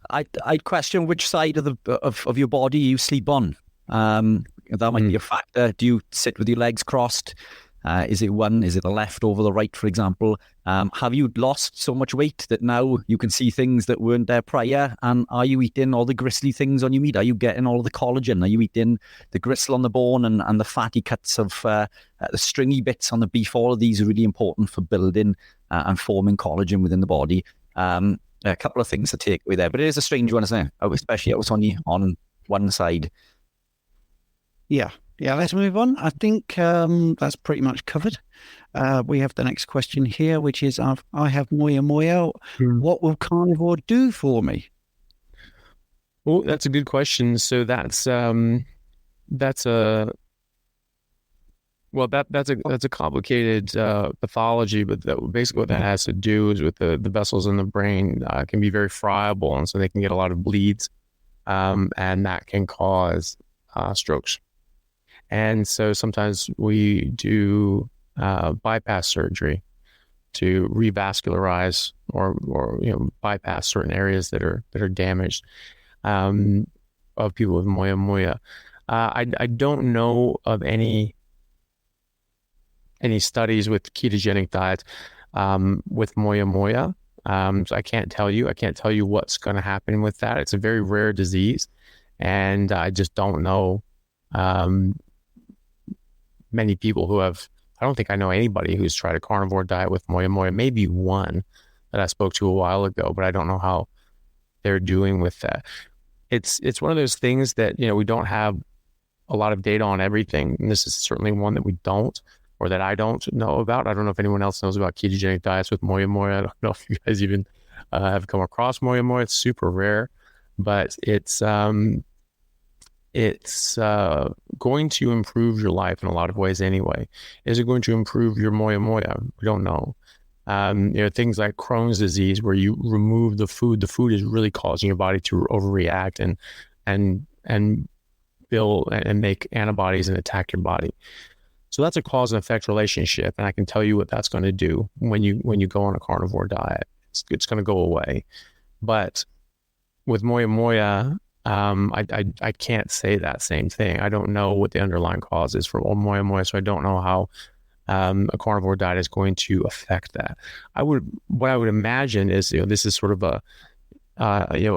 I'd question which side of your body you sleep on. That might be a factor. Do you sit with your legs crossed? Is it the left over the right, for example? Have you lost so much weight that now you can see things that weren't there prior? And are you eating all the gristly things on your meat? Are you getting all of the collagen? Are you eating the gristle on the bone and the fatty cuts of the stringy bits on the beef? All of these are really important for building and forming collagen within the body. A couple of things to take away there, but it is a strange one, isn't it? Especially it was on one side. Yeah, let's move on. I think that's pretty much covered. We have the next question here, which is, I have moya moya. What will carnivore do for me? Well, that's a good question. So that's a complicated pathology, but basically what that has to do is with the vessels in the brain can be very friable, and so they can get a lot of bleeds, and that can cause strokes. And so sometimes we do bypass surgery to revascularize or bypass certain areas that are damaged of people with moya moya. I don't know of any studies with ketogenic diets with moya moya. So I can't tell you what's going to happen with that. It's a very rare disease, and I just don't know many people who have. I don't think I know anybody who's tried a carnivore diet with moya moya. Maybe one that I spoke to a while ago, but I don't know how they're doing with that. It's one of those things that we don't have a lot of data on everything, and this is certainly one that we don't, or that I don't know about. I don't know if anyone else knows about ketogenic diets with moya moya. I don't know if you guys even have come across moya moya. It's super rare, but it's going to improve your life in a lot of ways anyway. Is it going to improve your moya moya? We don't know. Things like Crohn's disease, where you remove the food is really causing your body to overreact and build and make antibodies and attack your body. So that's a cause and effect relationship, and I can tell you what that's going to do when you go on a carnivore diet. It's going to go away. But with moya moya, I can't say that same thing. I don't know what the underlying cause is for moya moya, so I don't know how a carnivore diet is going to affect that. What I would imagine is this is sort of an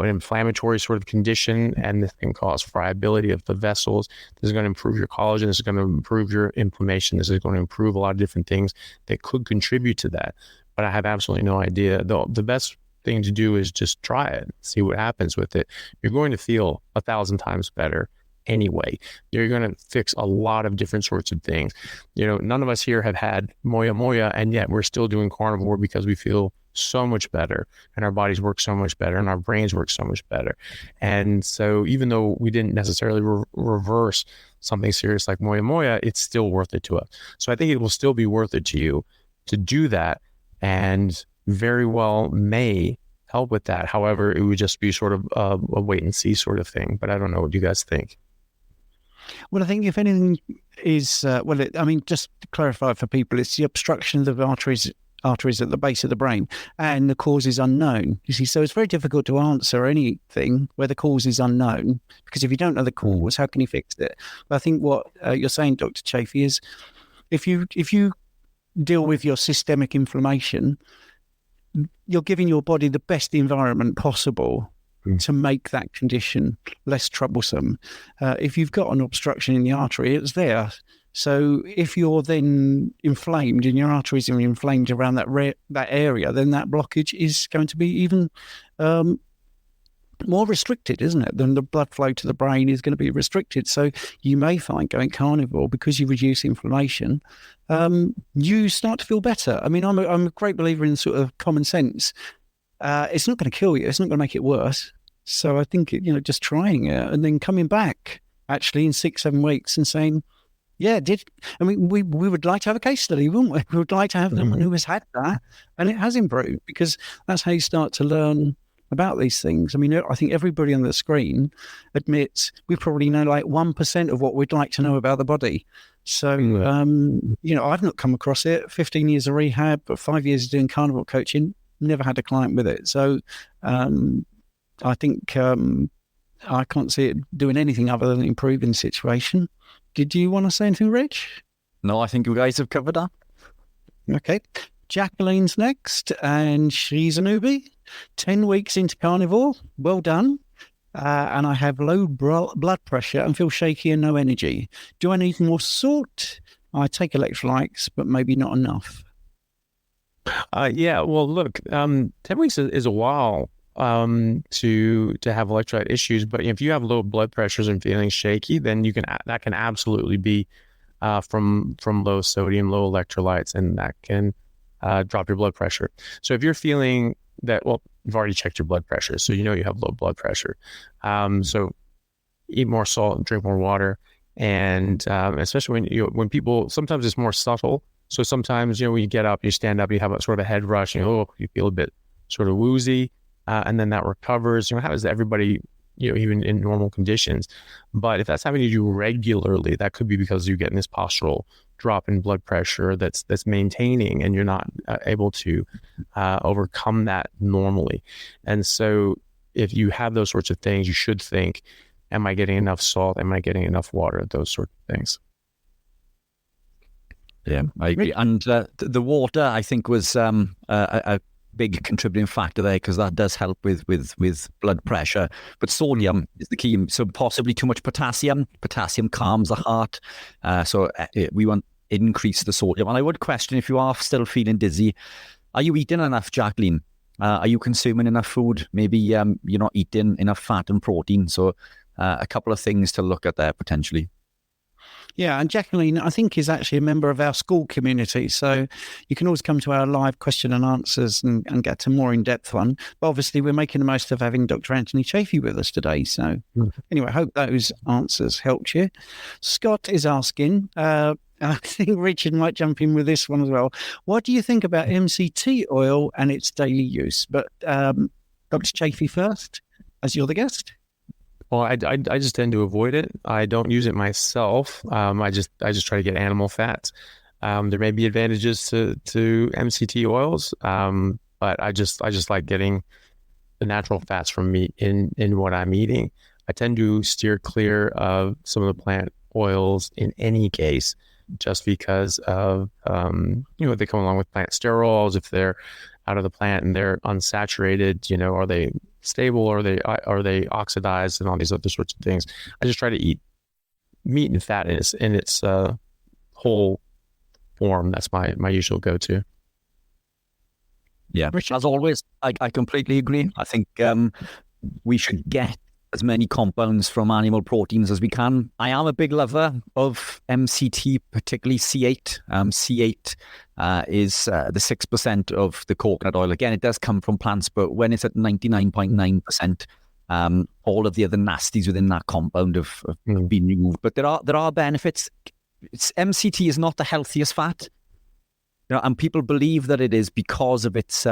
inflammatory sort of condition, and this can cause friability of the vessels. This is going to improve your collagen. This is going to improve your inflammation. This is going to improve a lot of different things that could contribute to that. But I have absolutely no idea. The best thing to do is just try it, see what happens with it. You're going to feel 1,000 times better anyway. You're going to fix a lot of different sorts of things. None of us here have had moya moya, and yet we're still doing carnivore because we feel so much better, and our bodies work so much better, and our brains work so much better. And so even though we didn't necessarily reverse something serious like moya moya, it's still worth it to us. So I think it will still be worth it to you to do that, and very well may help with that. However, it would just be sort of a wait and see sort of thing. But I don't know what you guys think. Well, I think if anything is, just to clarify for people, it's the obstruction of the arteries at the base of the brain, and the cause is unknown. You see, so it's very difficult to answer anything where the cause is unknown, because if you don't know the cause, how can you fix it? But I think what you're saying, Dr. Chaffee, is if you deal with your systemic inflammation, you're giving your body the best environment possible to make that condition less troublesome. If you've got an obstruction in the artery, it's there. So if you're then inflamed and your arteries are inflamed around that area, then that blockage is going to be even more restricted, isn't it? Then the blood flow to the brain is going to be restricted. So you may find going carnivore, because you reduce inflammation, you start to feel better. I mean, I'm a great believer in sort of common sense. It's not going to kill you. It's not going to make it worse. So I think, just trying it and then coming back actually in 6-7 weeks and saying, we would like to have a case study, wouldn't we? We would like to have someone who has had that and it has improved, because that's how you start to learn about these things. I mean, I think everybody on the screen admits we probably know like 1% of what we'd like to know about the body. So, I've not come across it. 15 years of rehab, but 5 years of doing carnivore coaching, never had a client with it. So I think I can't see it doing anything other than improving the situation. Did you want to say anything, Rich? No, I think you guys have covered that. Okay. Jacqueline's next, and she's a newbie. 10 weeks into carnivore. Well done. And I have low blood pressure and feel shaky and no energy. Do I need more salt? I take electrolytes, but maybe not enough. Well, look, 10 weeks is a while to have electrolyte issues, but if you have low blood pressures and feeling shaky, then that can absolutely be from low sodium, low electrolytes, and that can drop your blood pressure. So if you're feeling that, well, you've already checked your blood pressure, so you have low blood pressure. So eat more salt, drink more water, and especially when people, sometimes it's more subtle. So sometimes, when you get up, you stand up, you have a sort of a head rush, you feel a bit sort of woozy, and then that recovers. Happens to everybody, even in normal conditions. But if that's happening to you regularly, that could be because you're getting this postural drop in blood pressure that's maintaining, and you're not able to overcome that normally. And so if you have those sorts of things, you should think, am I getting enough salt? Am I getting enough water? Those sorts of things. Yeah, I agree. And the water, I think, was a big contributing factor there, because that does help with blood pressure. But sodium is the key. So possibly too much potassium. Potassium calms the heart. So we want to increase the sodium. And I would question, if you are still feeling dizzy, are you eating enough, Jacqueline? Are you consuming enough food? Maybe you're not eating enough fat and protein. So a couple of things to look at there potentially. Yeah, and Jacqueline, I think, is actually a member of our school community. So you can always come to our live question and answers and get a more in-depth one. But obviously, we're making the most of having Dr. Anthony Chaffee with us today. So anyway, I hope those answers helped you. Scott is asking, I think Richard might jump in with this one as well. What do you think about MCT oil and its daily use? But Dr. Chaffee first, as you're the guest. Well, I just tend to avoid it. I don't use it myself. I just try to get animal fats. There may be advantages to MCT oils, but I just like getting the natural fats from meat in what I'm eating. I tend to steer clear of some of the plant oils in any case, just because of they come along with plant sterols. If they're out of the plant and they're unsaturated, are they stable, or are they oxidized, and all these other sorts of things. I just try to eat meat and fat in its whole form. That's my usual go-to. Yeah, as always, I completely agree. I think we should get as many compounds from animal proteins as we can. I am a big lover of MCT, particularly C8. C8 is the 6% of the coconut oil. Again, it does come from plants, but when it's at 99.9%, all of the other nasties within that compound have been removed. But there are benefits. MCT is not the healthiest fat, and people believe that it is because of its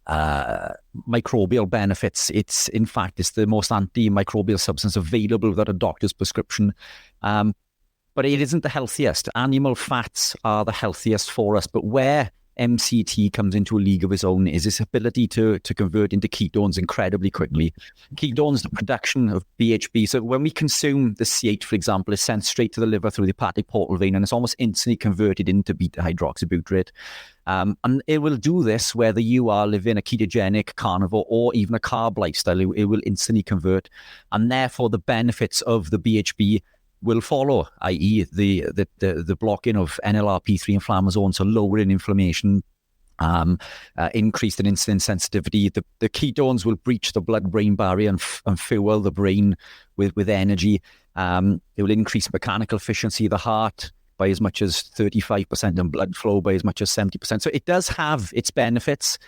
microbial benefits. It's the most antimicrobial substance available without a doctor's prescription. But it isn't the healthiest. Animal fats are the healthiest for us. But where MCT comes into a league of its own is its ability to convert into ketones incredibly quickly. Ketones, the production of BHB. So when we consume the C8, for example, it's sent straight to the liver through the hepatic portal vein, and it's almost instantly converted into beta-hydroxybutyrate. And it will do this whether you are living a ketogenic, carnivore, or even a carb lifestyle. It will instantly convert. And therefore, the benefits of the BHB will follow, i.e. the blocking of NLRP3 inflammasome, so lowering inflammation, increased in insulin sensitivity. The ketones will breach the blood-brain barrier and fuel the brain with energy. It will increase mechanical efficiency of the heart by as much as 35% and blood flow by as much as 70%. So it does have its benefits.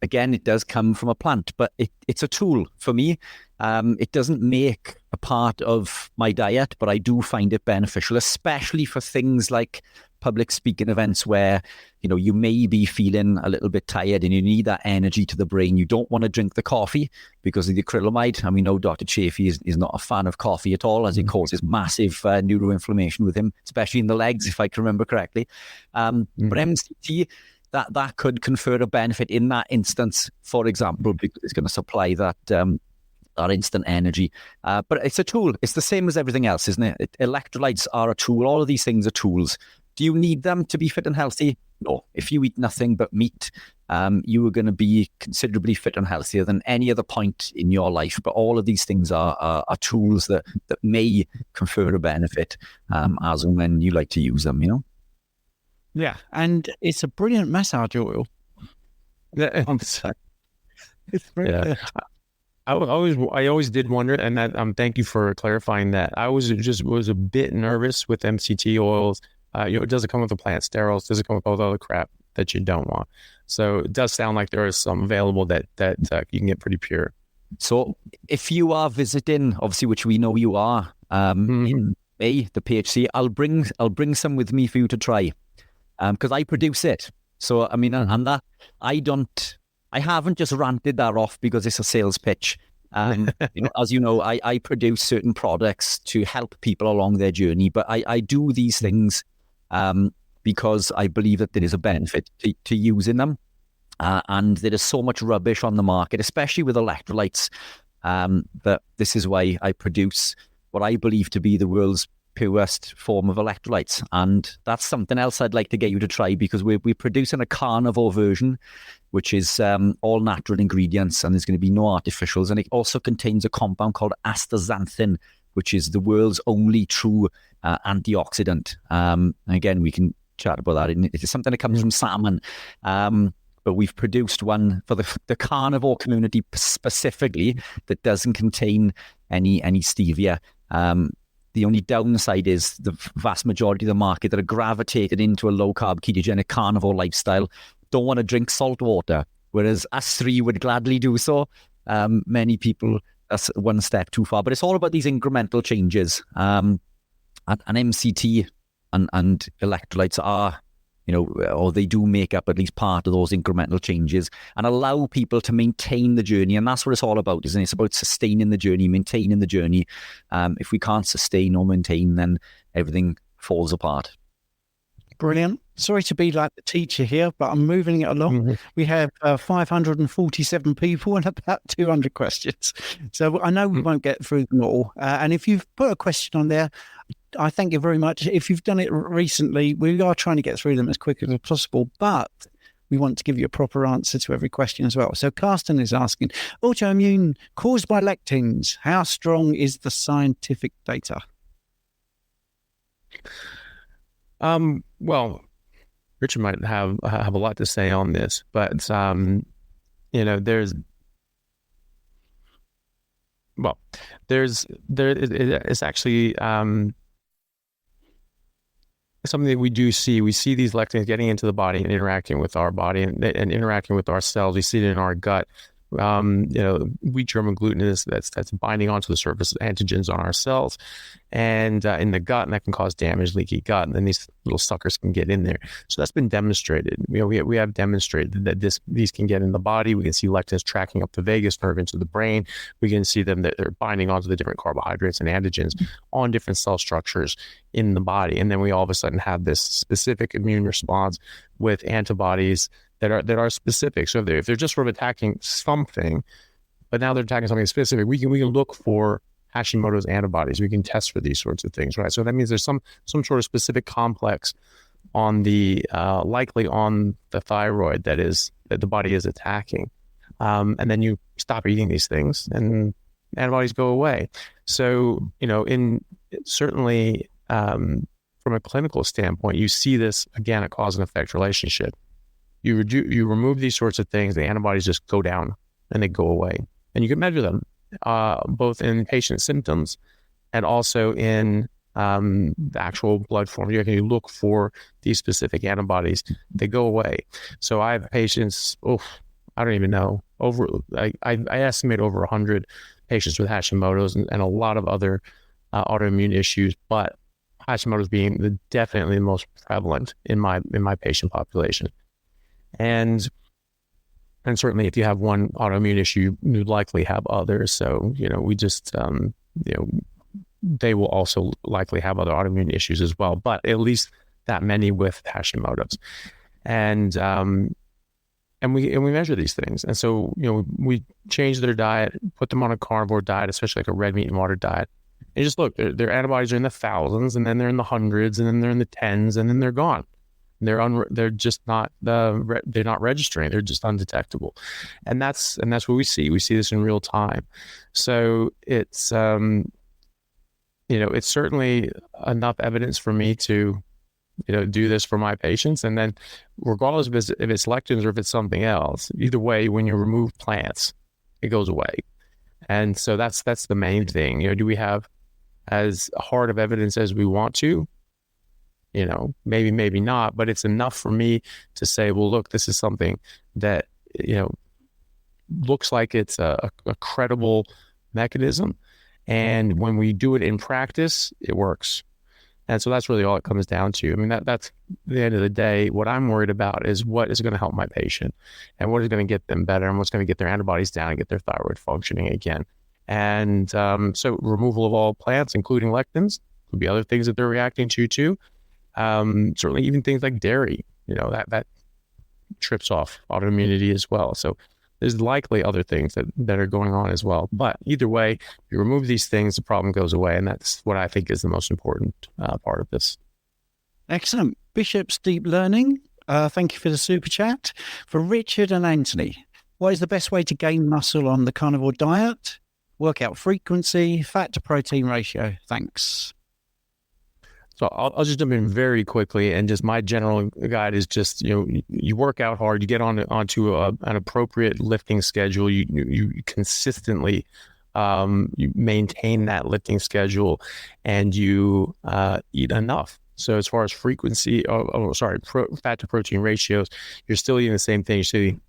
Again, it does come from a plant, but it's a tool for me. It doesn't make a part of my diet, but I do find it beneficial, especially for things like public speaking events where, you may be feeling a little bit tired and you need that energy to the brain. You don't want to drink the coffee because of the acrylamide. And we know Dr. Chaffee is not a fan of coffee at all, as it causes massive neuroinflammation with him, especially in the legs, if I can remember correctly. But MCT, that could confer a benefit in that instance, for example, because it's going to supply that instant energy. But it's a tool. It's the same as everything else, isn't it? Electrolytes are a tool. All of these things are tools. Do you need them to be fit and healthy? No. If you eat nothing but meat, you are going to be considerably fit and healthier than any other point in your life. But all of these things are tools that may confer a benefit as and when you like to use them, Yeah, and it's a brilliant massage oil. Yeah, It's brilliant. yeah. I always did wonder, and that thank you for clarifying that. I was a bit nervous with MCT oils. It doesn't come with the plant sterols, doesn't come with all the other crap that you don't want. So it does sound like there is some available that you can get pretty pure. So if you are visiting, obviously, which we know you are, in May, the PHC, I'll bring some with me for you to try, because I produce it. So I mean, and that I haven't just ranted that off because it's a sales pitch. As you know, I produce certain products to help people along their journey, but I do these things because I believe that there is a benefit to using them. And there is so much rubbish on the market, especially with electrolytes, that this is why I produce what I believe to be the world's purest form of electrolytes. And that's something else I'd like to get you to try, because we're producing a carnivore version, which is all natural ingredients, and there's going to be no artificials. And it also contains a compound called astaxanthin, which is the world's only true antioxidant. Again, we can chat about that. It is something that comes from salmon. But we've produced one for the carnivore community specifically that doesn't contain any stevia. The only downside is the vast majority of the market that are gravitated into a low-carb ketogenic carnivore lifestyle don't want to drink salt water, whereas us three would gladly do so. Many people, that's one step too far. But it's all about these incremental changes. And MCT and electrolytes are, or they do make up at least part of those incremental changes and allow people to maintain the journey. And that's what it's all about, isn't it? It's about sustaining the journey, maintaining the journey. If we can't sustain or maintain, then everything falls apart. Brilliant. Sorry to be like the teacher here, but I'm moving it along. Mm-hmm. We have 547 people and about 200 questions. So I know we won't get through them all. And if you've put a question on there, I thank you very much. If you've done it recently, we are trying to get through them as quick as possible, but we want to give you a proper answer to every question as well. So Carsten is asking, autoimmune caused by lectins, how strong is the scientific data? Well, Richard might have a lot to say on this, but it's actually something that we do see. We see these lectins getting into the body and interacting with our body and interacting with our cells. We see it in our gut. wheat germ glutinous that's binding onto the surface antigens on our cells and in the gut, and that can cause damage, leaky gut, and then these little suckers can get in there. So that's been demonstrated. We have demonstrated that these can get in the body. We can see lectins tracking up the vagus nerve into the brain. We can see them that they're binding onto the different carbohydrates and antigens on different cell structures in the body, and then we all of a sudden have this specific immune response with antibodies that are specific. So if they're just sort of attacking something, but now they're attacking something specific, we can look for Hashimoto's antibodies. We can test for these sorts of things, right? So that means there's some sort of specific complex on the likely on the thyroid that the body is attacking, and then you stop eating these things, and antibodies go away. So certainly from a clinical standpoint, you see this again, a cause and effect relationship. You remove these sorts of things, the antibodies just go down and they go away, and you can measure them both in patient symptoms and also in the actual blood form. You can look for these specific antibodies; they go away. So I have patients. I don't even know. I estimate over 100 patients with Hashimoto's and a lot of other autoimmune issues, but Hashimoto's being definitely the most prevalent in my patient population. And certainly if you have one autoimmune issue, you likely have others. So, we just, they will also likely have other autoimmune issues as well, but at least that many with Hashimoto's. And we measure these things. And so, we change their diet, put them on a carnivore diet, especially like a red meat and water diet. And just look, their antibodies are in the thousands, and then they're in the hundreds, and then they're in the tens, and then they're gone. They're just not they're not registering. They're just undetectable, and that's what we see. We see this in real time. So it's it's certainly enough evidence for me to do this for my patients. And then regardless if it's lectins or if it's something else, either way, when you remove plants, it goes away. And so that's the main thing. Do we have as hard of evidence as we want to? Maybe not, but it's enough for me to say, well, look, this is something that, looks like it's a credible mechanism. And when we do it in practice, it works. And so that's really all it comes down to. I mean, that's the end of the day. What I'm worried about is what is going to help my patient and what is going to get them better and what's going to get their antibodies down and get their thyroid functioning again. And so removal of all plants, including lectins, could be other things that they're reacting to too. Certainly even things like dairy, that trips off autoimmunity as well. So there's likely other things that are going on as well. But either way, if you remove these things, the problem goes away. And that's what I think is the most important part of this. Excellent. Bishop's Deep Learning. Thank you for the super chat. For Richard and Anthony, what is the best way to gain muscle on the carnivore diet? Workout frequency, fat to protein ratio. Thanks. So I'll just jump in very quickly, and just my general guide is just, you work out hard, you get onto an appropriate lifting schedule, you consistently you maintain that lifting schedule, and you eat enough. So as far as frequency, fat to protein ratios, you're still eating the same thing. You're still eating,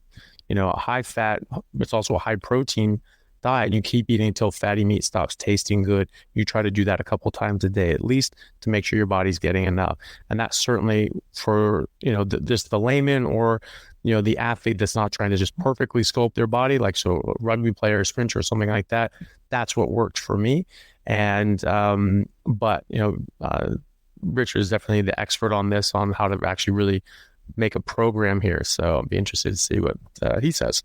a high fat, it's also a high protein diet. You keep eating until fatty meat stops tasting good. You try to do that a couple times a day at least to make sure your body's getting enough. And that's certainly for just the layman or the athlete that's not trying to just perfectly sculpt their body, like so a rugby player, a sprinter, or something like that. That's what worked for me. And but Richard is definitely the expert on this, on how to actually really make a program here. So I'll be interested to see what he says.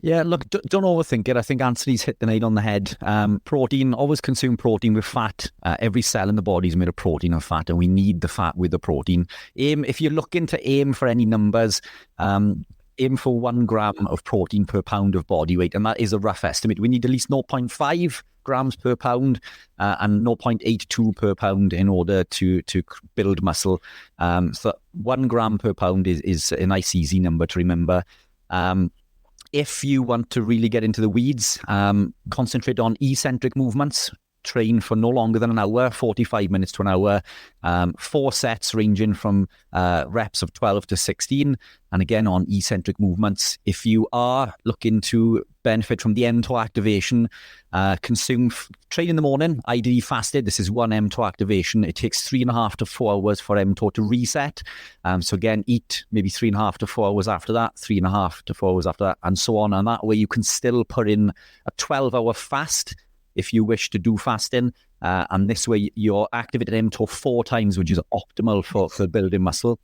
Yeah, look, don't overthink it. I think Anthony's hit the nail on the head. Protein, always consume protein with fat. Every cell in the body is made of protein and fat, and we need the fat with the protein. If you're looking to aim for any numbers, aim for 1 gram of protein per pound of body weight, and that is a rough estimate. We need at least 0.5 grams per pound and 0.82 per pound in order to build muscle. So 1 gram per pound is a nice, easy number to remember. If you want to really get into the weeds, concentrate on eccentric movements. train for no longer than an hour, 45 minutes to an hour, 4 sets ranging from reps of 12 to 16, and again on eccentric movements. If you are looking to benefit from the mTOR activation, train in the morning, ideally fasted. This is one mTOR activation. It takes 3.5 to 4 hours for mTOR to reset. So again, eat maybe 3.5 to 4 hours after that, 3.5 to 4 hours after that, and so on. And that way you can still put in a 12-hour fast if you wish to do fasting. And this way you're activated mTOR 4 times, which is optimal for building muscle.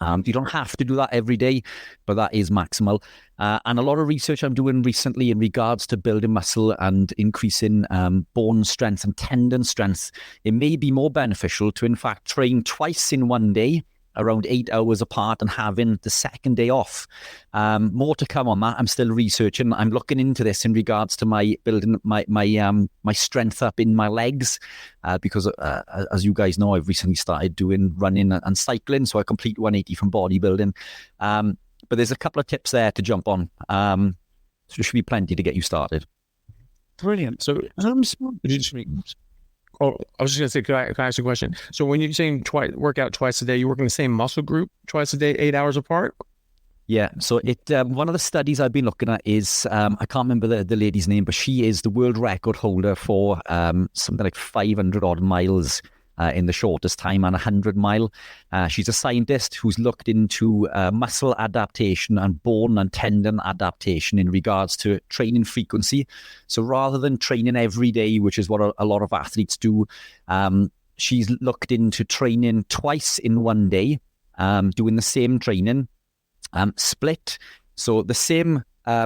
You don't have to do that every day, but that is maximal. And a lot of research I'm doing recently in regards to building muscle and increasing bone strength and tendon strength, it may be more beneficial to, in fact, train twice in one day, around 8 hours apart, and having the second day off. More to come on that. I'm still researching. I'm looking into this in regards to my building my strength up in my legs, because as you guys know, I've recently started doing running and cycling, so I complete 180 from bodybuilding. But there's a couple of tips there to jump on. So there should be plenty to get you started. Brilliant. So I was just going to say, can I ask you a question? So when you're saying work out twice a day, you work in the same muscle group twice a day, 8 hours apart? Yeah. So one of the studies I've been looking at is, I can't remember the lady's name, but she is the world record holder for something like 500 odd miles in the shortest time, and 100 mile. She's a scientist who's looked into muscle adaptation and bone and tendon adaptation in regards to training frequency. So rather than training every day, which is what a lot of athletes do, she's looked into training twice in one day, doing the same training, split. So the same.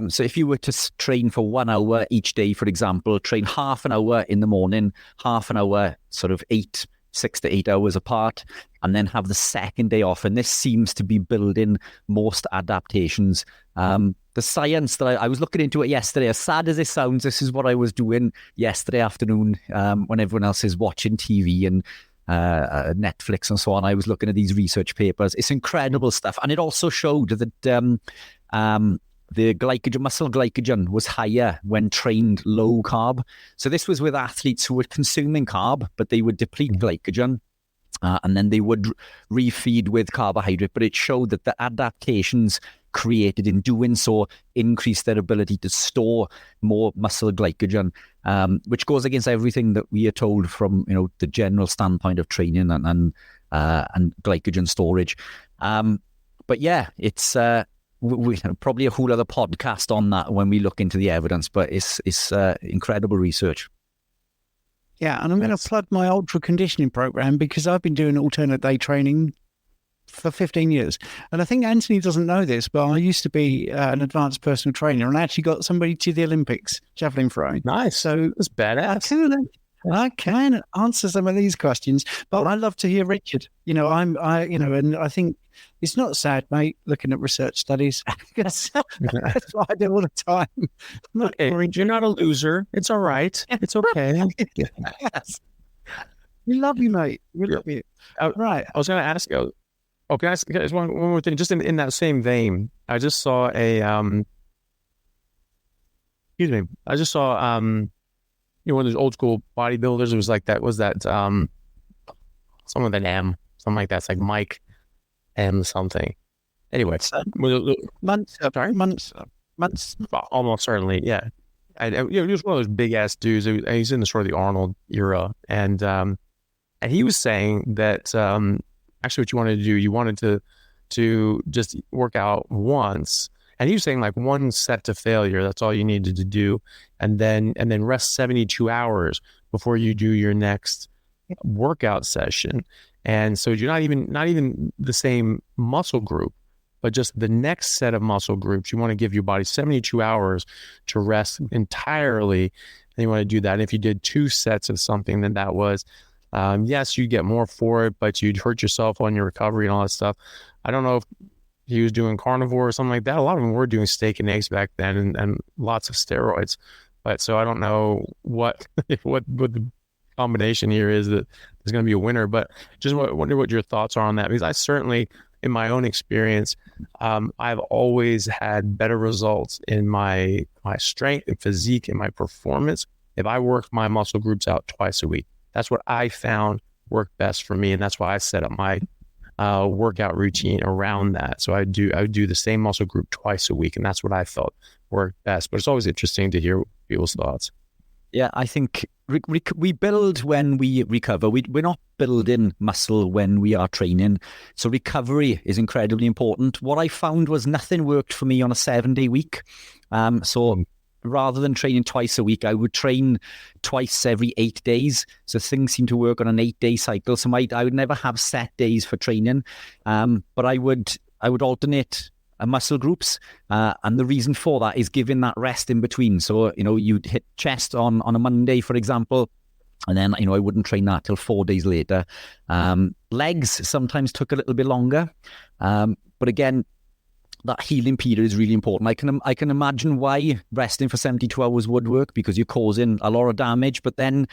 So if you were to train for 1 hour each day, for example, train half an hour in the morning, half an hour sort of 6 to 8 hours apart, and then have the second day off. And this seems to be building most adaptations. The science that I was looking into it yesterday, as sad as it sounds, this is what I was doing yesterday afternoon when everyone else is watching TV and Netflix and so on. I was looking at these research papers. It's incredible stuff. And it also showed that the muscle glycogen was higher when trained low carb. So this was with athletes who were consuming carb, but they would deplete glycogen, and then they would refeed with carbohydrate. But it showed that the adaptations created in doing so increased their ability to store more muscle glycogen, which goes against everything that we are told from the general standpoint of training and glycogen storage. But yeah, it's we probably a whole other podcast on that when we look into the evidence, but it's incredible research. Yeah, and I'm going to plug my ultra conditioning program, because I've been doing alternate day training for 15 years. And I think Anthony doesn't know this, but I used to be an advanced personal trainer and actually got somebody to the Olympics, javelin throwing. Nice. So that's badass. I can answer some of these questions, but I'd love to hear Richard. And I think it's not sad, mate, looking at research studies. That's what I do all the time. Okay, you're not a loser. It's all right. It's okay. Yes. We love you, mate. We love you. Right. I was going to ask you. Oh, can I ask one more thing? Just in that same vein, I just saw one of those old school bodybuilders. It was like someone with an M, something like that. It's like Mike M something. Anyway, months. Almost certainly, yeah. He was one of those big ass dudes. He's in the sort of the Arnold era, and he was saying that actually what you wanted to do, you wanted to just work out once. And he was saying like one set to failure, that's all you needed to do. And then rest 72 hours before you do your next workout session. And so you're not even the same muscle group, but just the next set of muscle groups. You want to give your body 72 hours to rest entirely. And you want to do that. And if you did 2 sets of something, then that was, yes, you get more for it, but you'd hurt yourself on your recovery and all that stuff. I don't know if he was doing carnivore or something like that. A lot of them were doing steak and eggs back then, and lots of steroids. But so I don't know what the combination here is that is going to be a winner. But just wonder what your thoughts are on that, because I certainly, in my own experience, I've always had better results in my strength and physique and my performance if I work my muscle groups out twice a week, that's what I found worked best for me. And that's why I set up my workout routine around that. So I would do the same muscle group twice a week. And that's what I felt worked best. But it's always interesting to hear people's thoughts. Yeah, I think we build when we recover. We're not building muscle when we are training. So recovery is incredibly important. What I found was nothing worked for me on a 7-day week. So rather than training twice a week, I would train twice every 8 days. So things seem to work on an 8-day cycle. So I would never have set days for training, but I would alternate muscle groups, and the reason for that is giving that rest in between. So you'd hit chest on a Monday, for example, and then I wouldn't train that till 4 days later. Legs sometimes took a little bit longer, but again, that healing period is really important. I can imagine why resting for 72 hours would work, because you're causing a lot of damage. But then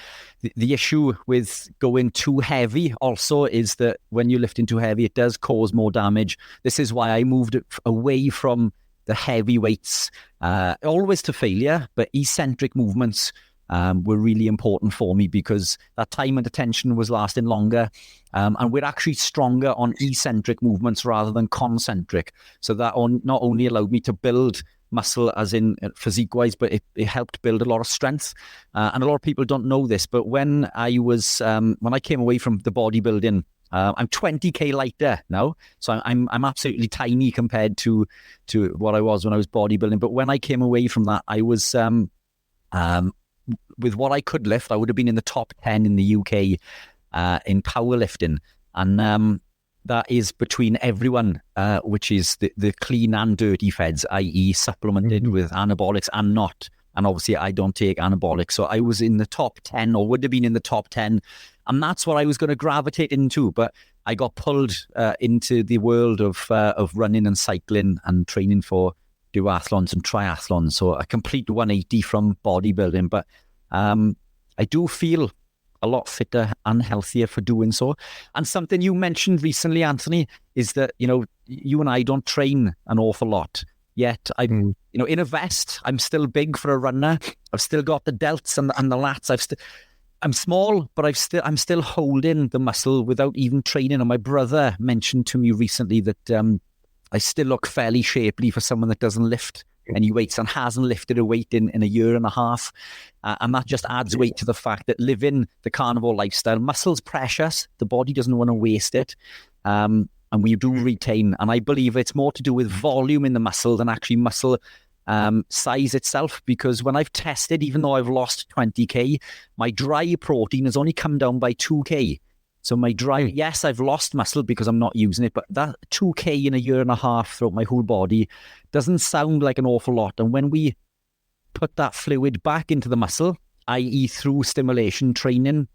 the issue with going too heavy also is that when you're lifting too heavy, it does cause more damage. This is why I moved away from the heavy weights, always to failure, but eccentric movements were really important for me, because that time and attention was lasting longer. And we're actually stronger on eccentric movements rather than concentric. So that not only allowed me to build muscle as in physique-wise, but it helped build a lot of strength. And a lot of people don't know this, but when I came away from the bodybuilding, I'm 20k lighter now, so I'm absolutely tiny compared to what I was when I was bodybuilding. But when I came away from that, I was with what I could lift, I would have been in the top 10 in the UK in powerlifting. And that is between everyone, which is the clean and dirty feds, i.e. supplemented with anabolics and not. And obviously I don't take anabolics. So I was in the top 10, or would have been in the top 10. And that's what I was going to gravitate into. But I got pulled into the world of running and cycling and training for duathlons and triathlons. So a complete 180 from bodybuilding. But I do feel a lot fitter and healthier for doing so. And something you mentioned recently, Anthony, is that, you and I don't train an awful lot. Yet I'm, in a vest, I'm still big for a runner. I've still got the delts and the lats. I'm small, but I'm still holding the muscle without even training. And my brother mentioned to me recently that I still look fairly shapely for someone that doesn't lift any weights and hasn't lifted a weight in a year and a half. And that just adds weight to the fact that living the carnivore lifestyle, muscle's precious. The body doesn't want to waste it. And we do retain. And I believe it's more to do with volume in the muscle than actually muscle size itself. Because when I've tested, even though I've lost 20k, my dry protein has only come down by 2k. So my dry, yes, I've lost muscle because I'm not using it, but that 2k in a year and a half throughout my whole body doesn't sound like an awful lot. And when we put that fluid back into the muscle, i.e. through stimulation training,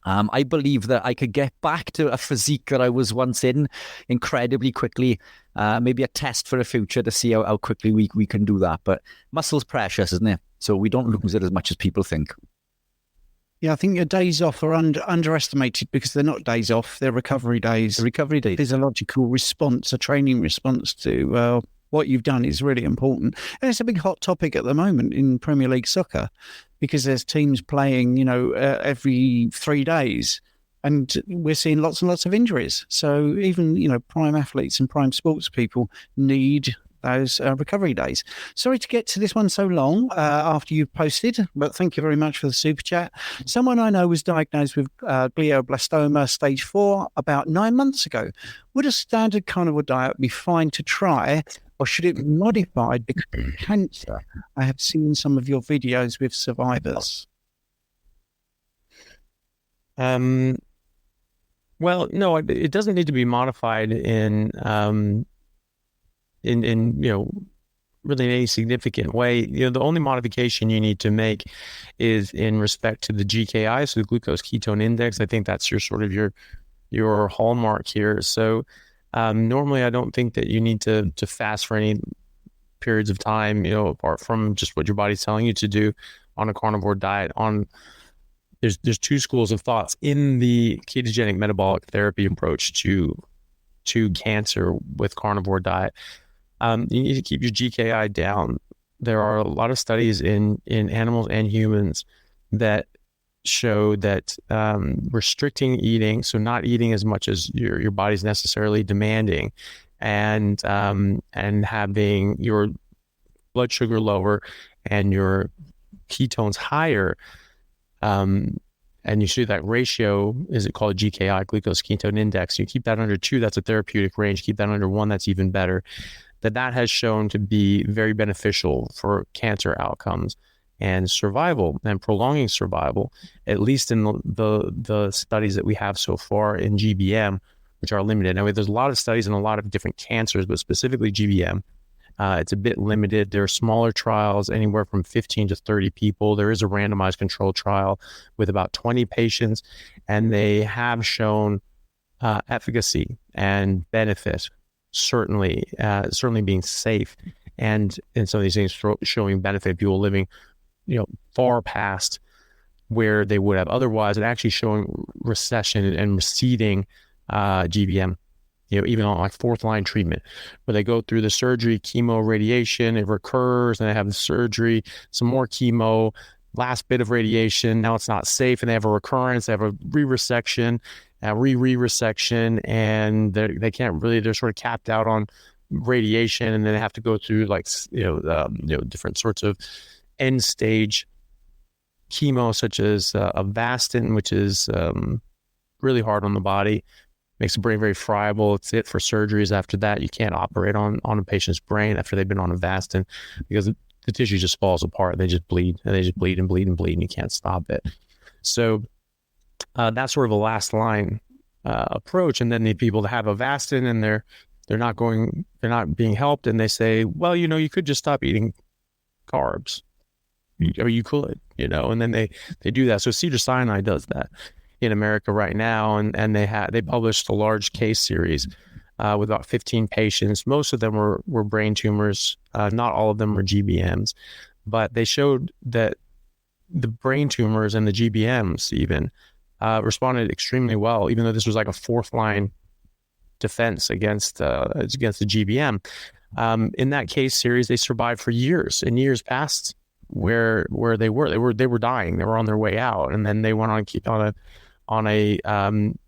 I believe that I could get back to a physique that I was once in incredibly quickly. Maybe a test for the future to see how quickly we can do that. But muscle's precious, isn't it? So we don't lose it as much as people think. Yeah, I think your days off are underestimated, because they're not days off, they're recovery days. Recovery days. Physiological response, a training response to what you've done is really important. And it's a big hot topic at the moment in Premier League soccer, because there's teams playing, every 3 days, and we're seeing lots and lots of injuries. So even, prime athletes and prime sports people need those recovery days. Sorry to get to this one so long after you've posted, but thank you very much for the super chat. Someone I know was diagnosed with glioblastoma stage 4 about 9 months ago. Would a standard carnivore diet be fine to try, or should it be modified because of cancer? I have seen some of your videos with survivors. Well, no, it doesn't need to be modified in really in any significant way. The only modification you need to make is in respect to the GKI, so the glucose ketone index. I think that's your hallmark here. So normally I don't think that you need to fast for any periods of time, apart from just what your body's telling you to do on a carnivore diet. There's two schools of thoughts in the ketogenic metabolic therapy approach to cancer with carnivore diet. You need to keep your GKI down. There are a lot of studies in animals and humans that show that restricting eating, so not eating as much as your body's necessarily demanding, and having your blood sugar lower and your ketones higher, and you see that ratio, is it called GKI, glucose ketone index? You keep that under 2, that's a therapeutic range. Keep that under 1, that's even better. That has shown to be very beneficial for cancer outcomes and survival and prolonging survival, at least in the studies that we have so far in GBM, which are limited. Now, there's a lot of studies in a lot of different cancers, but specifically GBM. It's a bit limited. There are smaller trials, anywhere from 15 to 30 people. There is a randomized control trial with about 20 patients, and they have shown efficacy and benefit, certainly being safe, and in some of these things showing benefit, people living, far past where they would have otherwise, and actually showing recession and receding GBM. Even on like 4th line treatment, where they go through the surgery, chemo, radiation, it recurs, and they have the surgery, some more chemo, last bit of radiation. Now it's not safe, and they have a recurrence. They have a re-resection, re-resection, and they can't really. They're sort of capped out on radiation, and then they have to go through like different sorts of end stage chemo, such as Avastin, which is really hard on the body. Makes the brain very friable. It's it for surgeries. After that, you can't operate on a patient's brain after they've been on Avastin, because the tissue just falls apart. They just bleed, and they just bleed and bleed and bleed, and you can't stop it. So that's sort of a last line approach. And then the people that have Avastin and they're not being helped, and they say, well, you could just stop eating carbs. Or you could, and then they do that. So Cedars-Sinai does that in America right now, and they published a large case series with about 15 patients. Most of them were brain tumors. Not all of them were GBMs, but they showed that the brain tumors and the GBMs even responded extremely well, even though this was like a 4th line defense against the GBM. In that case series, they survived for years and years past where they were dying. They were on their way out, and then they went on a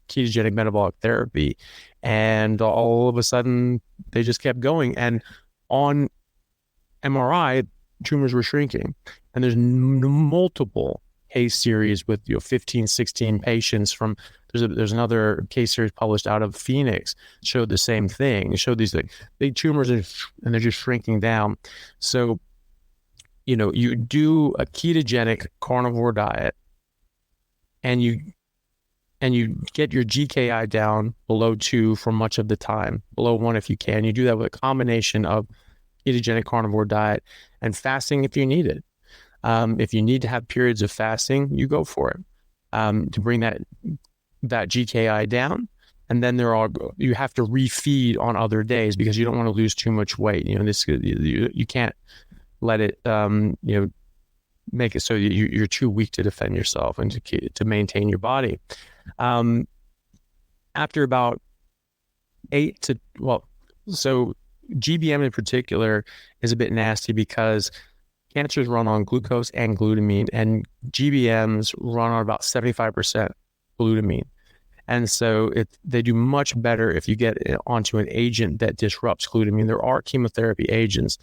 ketogenic metabolic therapy, and all of a sudden they just kept going. And on MRI, tumors were shrinking, and there's multiple case series with 15, 16 patients from. There's another case series published out of Phoenix, showed the same thing. It showed these big tumors and they're just shrinking down. So you do a ketogenic carnivore diet, and you get your GKI down below 2 for much of the time, below 1 if you can. You do that with a combination of ketogenic carnivore diet and fasting if you need it. If you need to have periods of fasting, you go for it to bring that GKI down. And then you have to refeed on other days, because you don't want to lose too much weight. You can't let it make it so you're too weak to defend yourself and to maintain your body. After about so GBM in particular is a bit nasty, because cancers run on glucose and glutamine, and GBMs run on about 75% glutamine. And so they do much better if you get onto an agent that disrupts glutamine. There are chemotherapy agents.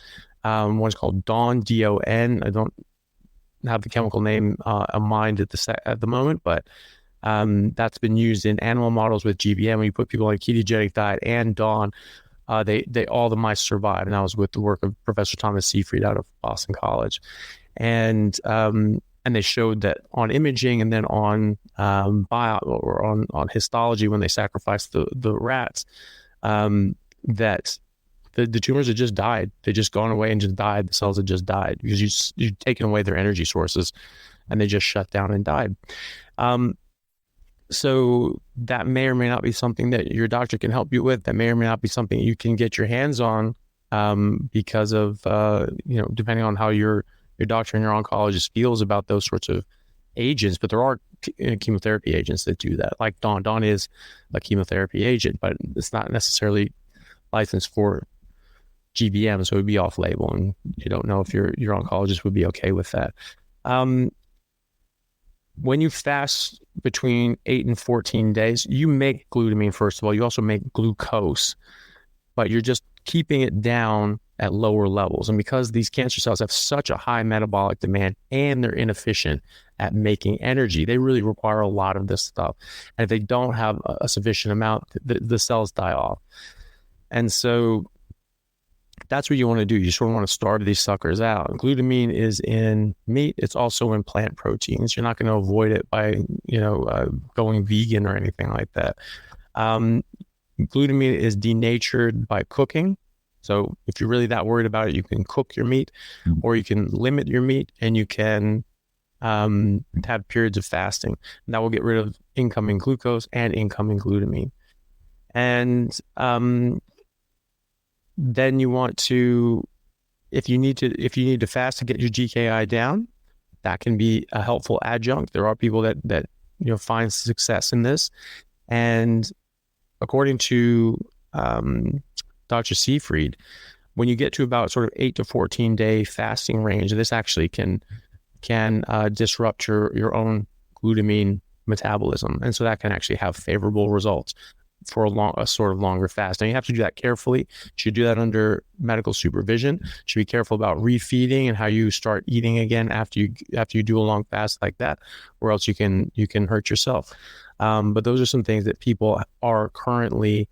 One's called DON, D-O-N. I don't have the chemical name in mind at the moment, but that's been used in animal models with GBM. When you put people on a ketogenic diet and DON, all the mice survive. And that was with the work of Professor Thomas Seyfried out of Boston College. And they showed that on imaging, and then on on histology, when they sacrificed the rats, that the tumors had just died. They just gone away and just died. The cells had just died, because you've taken away their energy sources, and they just shut down and died. So that may or may not be something that your doctor can help you with. That may or may not be something you can get your hands on, because of depending on how your doctor and your oncologist feels about those sorts of agents. But there are chemotherapy agents that do that. Like DON. DON is a chemotherapy agent, but it's not necessarily licensed for GBM, so it would be off-label, and you don't know if your oncologist would be okay with that. So GBM in particular is a bit nasty, because cancers run on glucose and glutamine, and GBMs run on a 75% glutamine. And so when you fast between 8 and 14 days, you make glutamine, first of all. You also make glucose, but you're just keeping it down at lower levels. And because these cancer cells have such a high metabolic demand and they're inefficient at making energy, they really require a lot of this stuff. And if they don't have a sufficient amount, the cells die off. And so that's what you want to do. You sort of want to starve these suckers out. Glutamine is in meat. It's also in plant proteins. You're not going to avoid it by, going vegan or anything like that. Glutamine is denatured by cooking. So if you're really that worried about it, you can cook your meat, or you can limit your meat, and you can have periods of fasting. And that will get rid of incoming glucose and incoming glutamine. And then you want to, if you need to fast to get your GKI down, that can be a helpful adjunct. There are people that find success in this. And according to Dr. Seyfried, when you get to about sort of 8 to 14 day fasting range, this actually can disrupt your own glutamine metabolism. And so that can actually have favorable results for a sort of longer fast. Now you have to do that carefully. You should do that under medical supervision. You should be careful about refeeding and how you start eating again after you do a long fast like that, or else you can hurt yourself. But those are some things that people are currently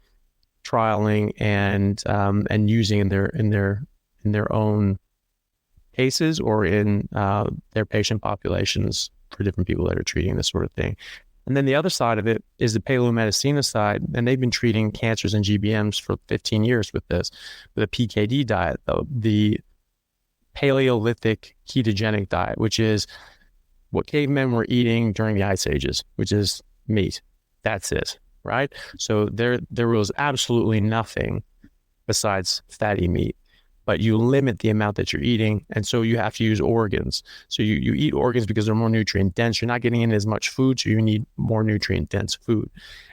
trialing and using in their own cases, or in their patient populations for different people that are treating this sort of thing. And then the other side of it is the paleomedicina side, and they've been treating cancers and GBMs for 15 years with a PKD diet, though, the Paleolithic ketogenic diet, which is what cavemen were eating during the ice ages, which is meat. That's it, right? So there was absolutely nothing besides fatty meat, but you limit the amount that you're eating, and so you have to use organs. So you eat organs because they're more nutrient dense. You're not getting in as much food, so you need more nutrient dense food.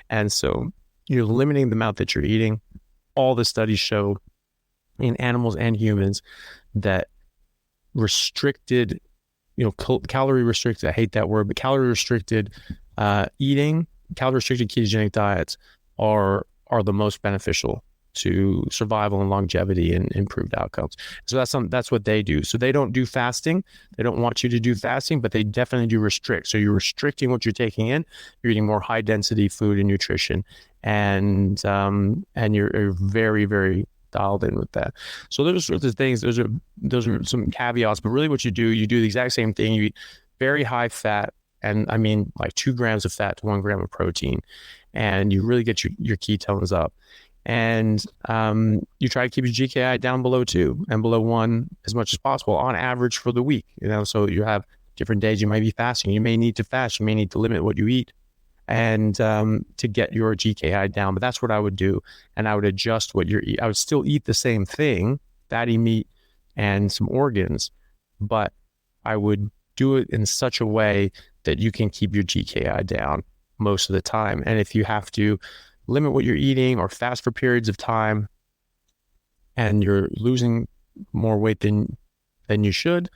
And so you're limiting the amount that you're eating. All the studies show in animals and humans that restricted, calorie restricted, I hate that word, but calorie restricted eating, calorie restricted ketogenic diets are the most beneficial to survival and longevity and improved outcomes. So that's what they do. So they don't do fasting. They don't want you to do fasting, but they definitely do restrict. So you're restricting what you're taking in. You're eating more high density food and nutrition, and you're very, very dialed in with that. So those are sorts of things. Those are some caveats, but really what you do the exact same thing. You eat very high fat, and I mean like 2 grams of fat to 1 gram of protein, and you really get your ketones up. And you try to keep your GKI down below 2 and below 1 as much as possible on average for the week. So you have different days you might be fasting. You may need to fast. You may need to limit what you eat, and to get your GKI down. But that's what I would do, and I would adjust what you're eating. I would still eat the same thing, fatty meat and some organs, but I would do it in such a way that you can keep your GKI down most of the time. And if you have to limit what you're eating or fast for periods of time, and you're losing more weight than you should,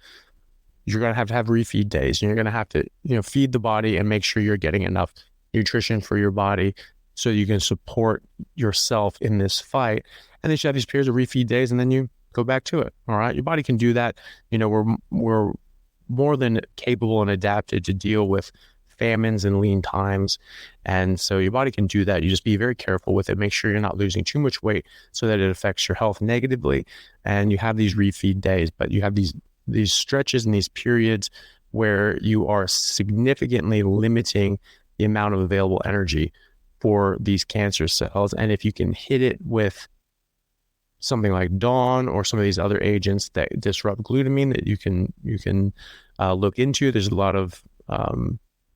you're going to have refeed days, and you're going to have to feed the body and make sure you're getting enough nutrition for your body so you can support yourself in this fight. And then you have these periods of refeed days, and then you go back to it. All right, your body can do that. We're more than capable and adapted to deal with famines and lean times. And so your body can do that. You just be very careful with it. Make sure you're not losing too much weight so that it affects your health negatively. And you have these refeed days, but you have these stretches and these periods where you are significantly limiting the amount of available energy for these cancer cells. And if you can hit it with something like Dawn or some of these other agents that disrupt glutamine that you can look into, there's a lot of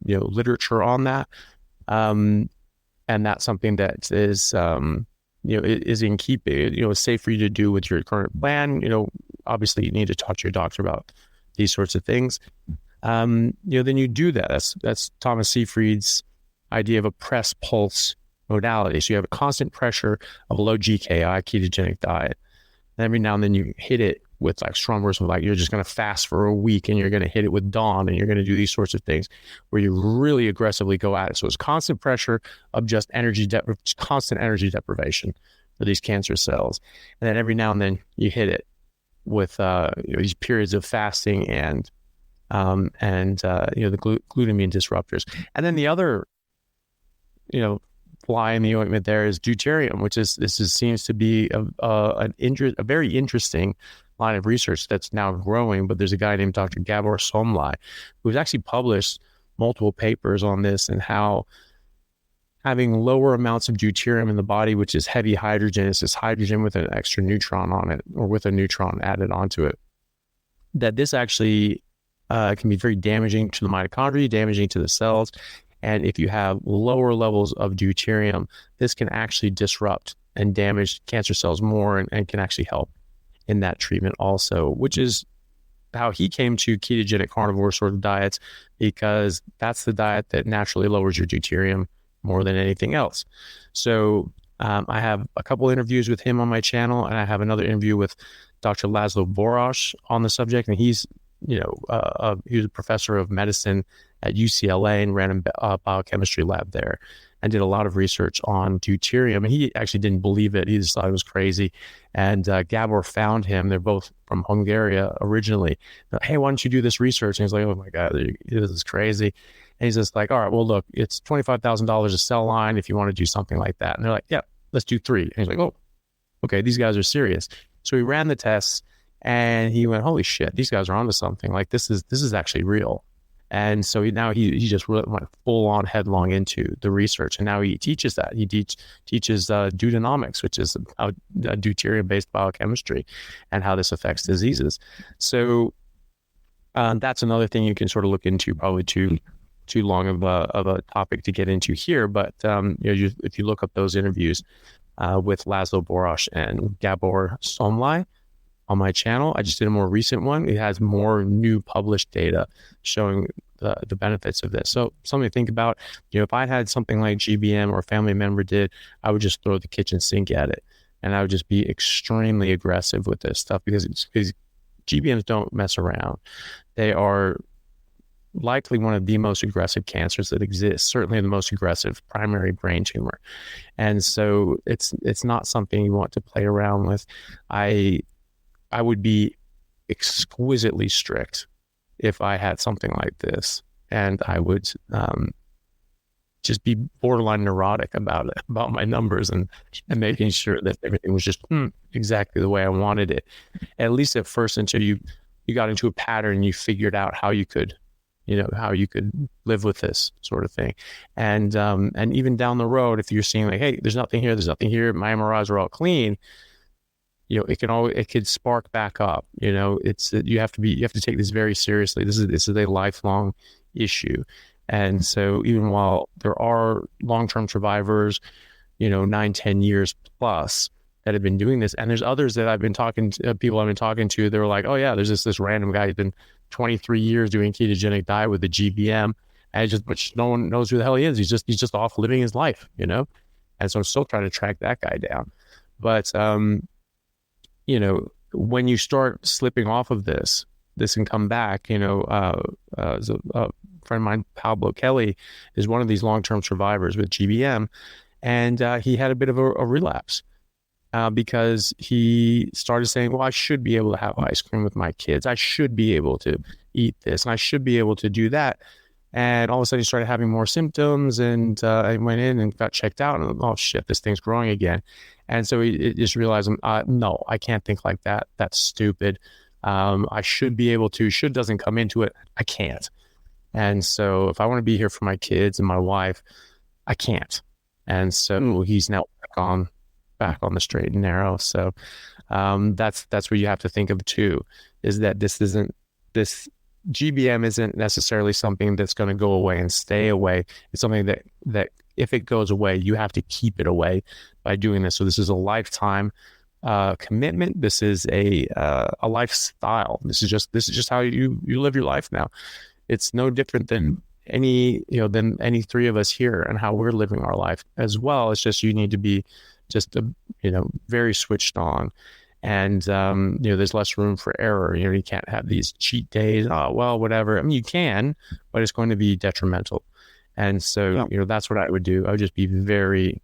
literature on that, and that's something that is is in keeping, it's safe for you to do with your current plan. Obviously you need to talk to your doctor about these sorts of things. Then you do that. That's Thomas Seyfried's idea of a press pulse modality. So you have a constant pressure of a low GKI ketogenic diet, and every now and then you hit it with like Carnivores, like you're just going to fast for a week and you're going to hit it with dawn and you're going to do these sorts of things where you really aggressively go at it. So it's constant pressure of just constant energy deprivation for these cancer cells. And then every now and then you hit it with these periods of fasting and the glutamine disruptors. And then the other, fly in the ointment there is deuterium, which seems to be a very interesting line of research that's now growing. But there's a guy named Dr. Gabor Somlai who's actually published multiple papers on this and how having lower amounts of deuterium in the body, which is heavy hydrogen, it's this hydrogen with an extra neutron on it or with a neutron added onto it, that this actually can be very damaging to the mitochondria, damaging to the cells. And if you have lower levels of deuterium, this can actually disrupt and damage cancer cells more and can actually help in that treatment also, which is how he came to ketogenic carnivore sort of diets, because that's the diet that naturally lowers your deuterium more than anything else. So I have a couple interviews with him on my channel, and I have another interview with Dr. Laszlo Boros on the subject, and he's he was a professor of medicine at UCLA and ran a biochemistry lab there and did a lot of research on deuterium. And he actually didn't believe it. He just thought it was crazy. And Gabor found him. They're both from Hungary originally. Hey, why don't you do this research? And he's like, oh my God, this is crazy. And he's just like, all right, well, look, it's $25,000 a cell line if you want to do something like that. And they're like, yeah, let's do 3. And he's like, oh, okay, these guys are serious. So he ran the tests and he went, holy shit, these guys are onto something. Like this is actually real. And so he just went full on headlong into the research. And now he teaches that. He teaches deuteronomics, which is deuterium-based biochemistry and how this affects diseases. So that's another thing you can sort of look into, probably too long of a topic to get into here. But if you look up those interviews with Laszlo Boros and Gabor Somlai on my channel, I just did a more recent one. It has more new published data showing the benefits of this. So something to think about. If I had something like GBM or a family member did, I would just throw the kitchen sink at it, and I would just be extremely aggressive with this stuff because GBMs don't mess around. They are likely one of the most aggressive cancers that exists, certainly the most aggressive primary brain tumor. And so it's not something you want to play around with. I would be exquisitely strict if I had something like this, and I would just be borderline neurotic about it, about my numbers and making sure that everything was just exactly the way I wanted it, at least at first, until you got into a pattern and you figured out how you could live with this sort of thing. And even down the road, if you're seeing like, hey, there's nothing here, my MRIs are all clean, it could spark back up. You have to take this very seriously. This is a lifelong issue. And so even while there are long-term survivors, 9-10 years plus that have been doing this, and there's others that people I've been talking to, they were like, oh yeah, there's this random guy who's been 23 years doing ketogenic diet with the GBM, but no one knows who the hell he is. He's just off living his life, And so I'm still trying to track that guy down. But when you start slipping off of this can come back. A friend of mine, Pablo Kelly, is one of these long-term survivors with GBM, and he had a bit of a relapse because he started saying, well, I should be able to have ice cream with my kids. I should be able to eat this, and I should be able to do that. And all of a sudden he started having more symptoms, and I went in and got checked out, and oh shit, this thing's growing again. And so he just realized, no, I can't think like that. That's stupid. I should be able to. Should doesn't come into it. I can't. And so if I want to be here for my kids and my wife, I can't. And so he's now back on the straight and narrow. So that's what you have to think of too, is that this GBM isn't necessarily something that's going to go away and stay away. It's something that if it goes away, you have to keep it away by doing this. So this is a lifetime commitment. This is a lifestyle. This is just how you live your life now. It's no different than any three of us here and how we're living our life as well. It's just you need to be just very switched on. and there's less room for error. You can't have these cheat days. Oh, well, whatever. I mean, you can, but it's going to be detrimental. And so, that's what I would do. I would just be very,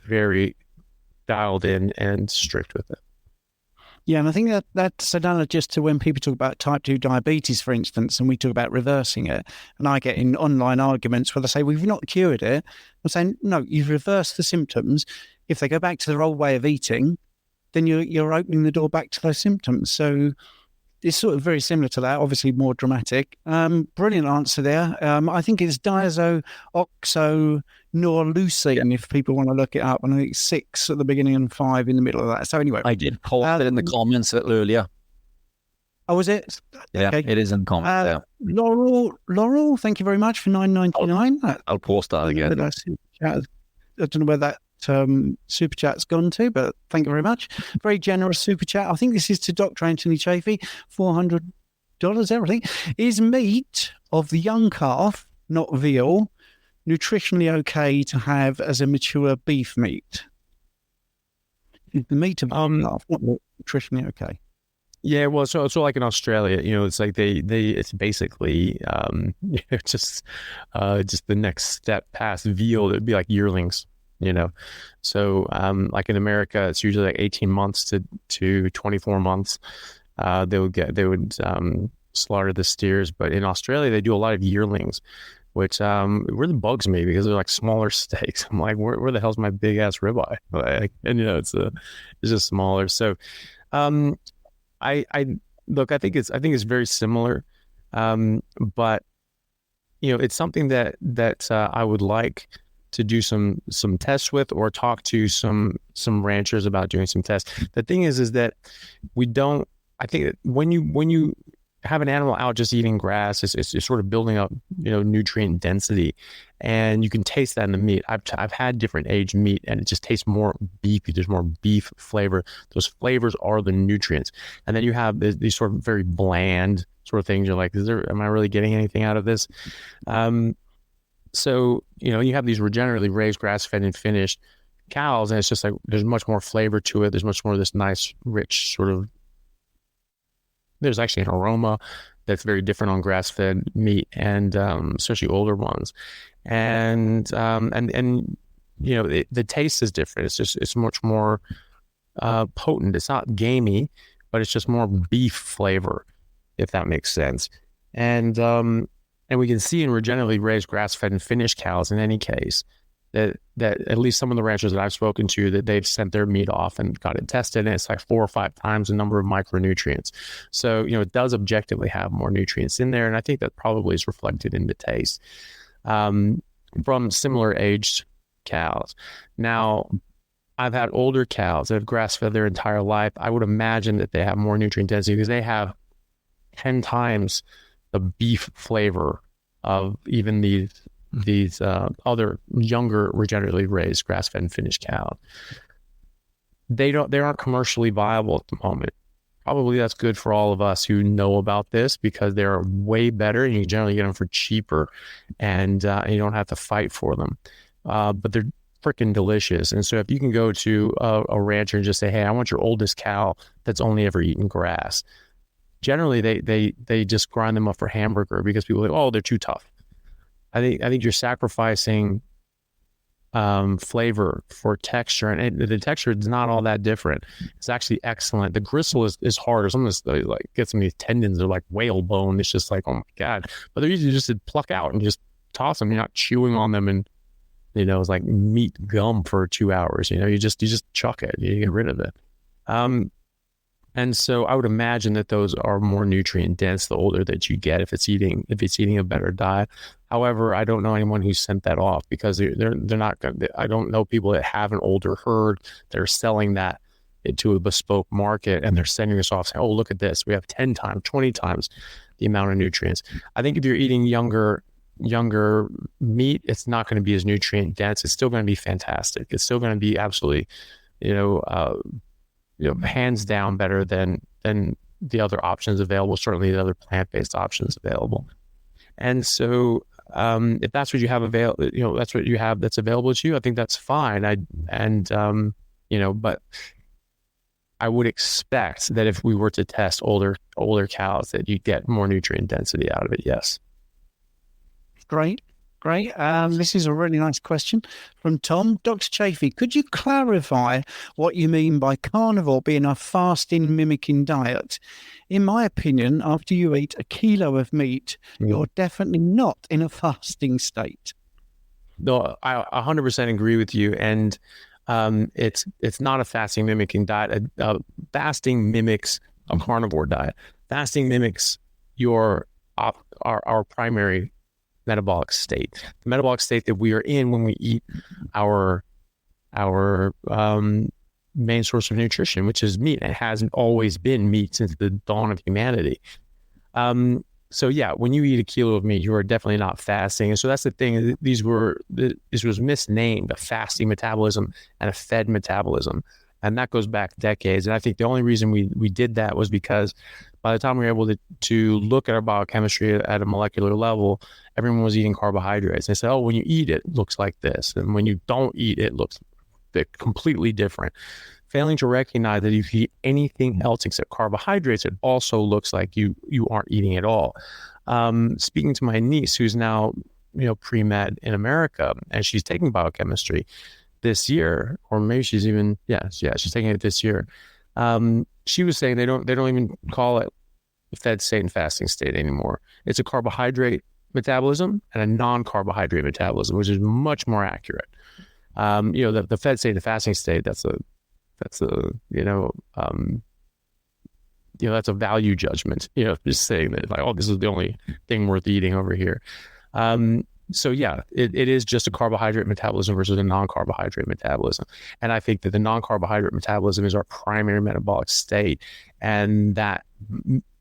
very dialed in and strict with it. Yeah, and I think that's analogous to when people talk about type 2 diabetes, for instance, and we talk about reversing it. And I get in online arguments where they say, we've not cured it. I'm saying, no, you've reversed the symptoms. If they go back to their old way of eating, then you're opening the door back to those symptoms. So it's sort of very similar to that, obviously more dramatic. Brilliant answer there. I think it's diazoxynorlucine, if people want to look it up. And I think 6 at the beginning and 5 in the middle of that. So anyway. I did post it in the comments earlier. Oh, was it? Yeah, okay. It is in the comments. Laurel, thank you very much for $9.99. I'll post that again. I don't know where that super chat's gone to, but thank you very much. Very generous super chat. I think this is to Dr. Anthony Chaffee. $400, everything. Is meat of the young calf, not veal, nutritionally okay to have as a mature beef meat? Is the meat of the young calf not nutritionally okay? Yeah, well, so like in Australia, it's like it's basically just the next step past veal. It'd be like yearlings. So like in America, it's usually like 18 months to 24 months. They would slaughter the steers, but in Australia they do a lot of yearlings, which really bugs me because they're like smaller steaks. I'm like, where the hell's my big ass ribeye? And it's just smaller. So I think it's very similar, but it's something that I would like to do some tests with, or talk to some ranchers about doing some tests. The thing is that I think that when you have an animal out just eating grass, it's sort of building up, nutrient density, and you can taste that in the meat. I've had different aged meat, and it just tastes more beefy. There's more beef flavor. Those flavors are the nutrients. And then you have these sort of very bland sort of things. You're like, am I really getting anything out of this? So, you have these regeneratively raised, grass-fed and finished cows, and it's just like there's much more flavor to it. There's much more of this nice, rich sort of, there's actually an aroma that's very different on grass-fed meat, and especially older ones. And the taste is different. It's much more potent. It's not gamey, but it's just more beef flavor, if that makes sense. And we can see in regeneratively raised, grass-fed and finished cows, in any case, that at least some of the ranchers that I've spoken to, that they've sent their meat off and got it tested, and it's like 4 or 5 times the number of micronutrients. So, it does objectively have more nutrients in there, and I think that probably is reflected in the taste from similar aged cows. Now, I've had older cows that have grass-fed their entire life. I would imagine that they have more nutrient density because they have 10 times the beef flavor of even these other younger regeneratively raised grass-fed and finished cows. They aren't commercially viable at the moment. Probably that's good for all of us who know about this, because they're way better, and you can generally get them for cheaper, and you don't have to fight for them. But they're freaking delicious. And so if you can go to a rancher and just say, hey, I want your oldest cow that's only ever eaten grass. Generally, they just grind them up for hamburger because people are like, oh, they're too tough. I think you're sacrificing flavor for texture, and the texture is not all that different. It's actually excellent. The gristle is harder. Some of this like get some of these tendons are like whale bone. It's just like, oh my god! But they're easy just to pluck out and just toss them. You're not chewing on them, and it's like meat gum for 2 hours. You just chuck it. You get rid of it. And so I would imagine that those are more nutrient dense the older that you get, if it's eating a better diet. However, I don't know anyone who's sent that off, because they're not going. I don't know people that have an older herd that are selling that into a bespoke market, and they're sending us off saying, "Oh, look at this. We have 10 times, 20 times the amount of nutrients." I think if you're eating younger meat, it's not going to be as nutrient dense. It's still going to be fantastic. It's still going to be absolutely, hands down better than the other options available, certainly the other plant-based options available. And so if that's what you have available, that's what you have that's available to you, I think that's fine. But I would expect that if we were to test older cows, that you'd get more nutrient density out of it. Yes. Great. This is a really nice question from Tom. Dr. Chaffee, could you clarify what you mean by carnivore being a fasting mimicking diet? In my opinion, after you eat a kilo of meat, you're definitely not in a fasting state. No, I 100% agree with you. And it's not a fasting mimicking diet. Fasting mimics a carnivore diet. Fasting mimics our primary metabolic state, the metabolic state that we are in when we eat our main source of nutrition, which is meat. It hasn't always been meat since the dawn of humanity. So yeah, when you eat a kilo of meat, you are definitely not fasting. And so that's the thing. This was misnamed a fasting metabolism and a fed metabolism. And that goes back decades. And I think the only reason we did that was because by the time we were able to look at our biochemistry at a molecular level, everyone was eating carbohydrates. They said, oh, when you eat it, it looks like this. And when you don't eat it, it looks completely different. Failing to recognize that if you eat anything else except carbohydrates, it also looks like you aren't eating at all. Speaking to my niece, who's now pre-med in America, and she's taking biochemistry this year, or maybe she's even she's taking it this year. She was saying they don't even call it a fed state and fasting state anymore. It's a carbohydrate metabolism and a non-carbohydrate metabolism, which is much more accurate. The fed state and fasting state, that's a value judgment, just saying that like, oh, this is the only thing worth eating over here. So yeah, it is just a carbohydrate metabolism versus a non-carbohydrate metabolism. And I think that the non-carbohydrate metabolism is our primary metabolic state, and that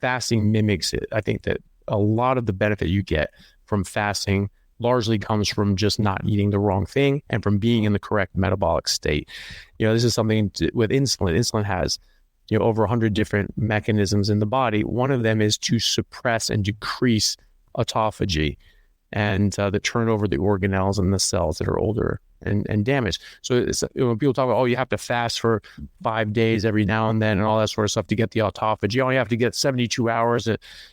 fasting mimics it. I think that a lot of the benefit you get from fasting largely comes from just not eating the wrong thing and from being in the correct metabolic state. This is something with insulin. Insulin has over 100 different mechanisms in the body. One of them is to suppress and decrease autophagy and the turnover of the organelles and the cells that are older and damaged. So it's, when people talk about, oh, you have to fast for 5 days every now and then and all that sort of stuff to get the autophagy. You only have to get 72 hours,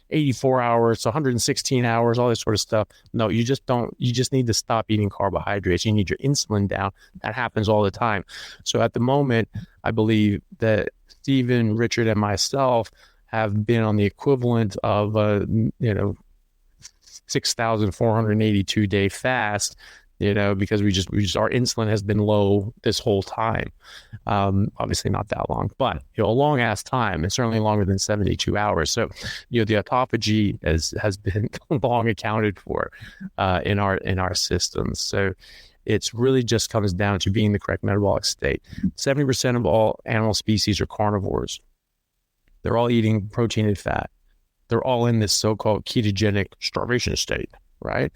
84 hours, 116 hours, all this sort of stuff. No, you just don't. You just need to stop eating carbohydrates. You need your insulin down. That happens all the time. So at the moment, I believe that Stephen, Richard, and myself have been on the equivalent of 6,482 day fast, because we just our insulin has been low this whole time. Obviously not that long, but a long ass time, and certainly longer than 72 hours. So, the autophagy has been long accounted for in our systems. So it's really just comes down to being in the correct metabolic state. 70% of all animal species are carnivores. They're all eating protein and fat. They're all in this so-called ketogenic starvation state, right?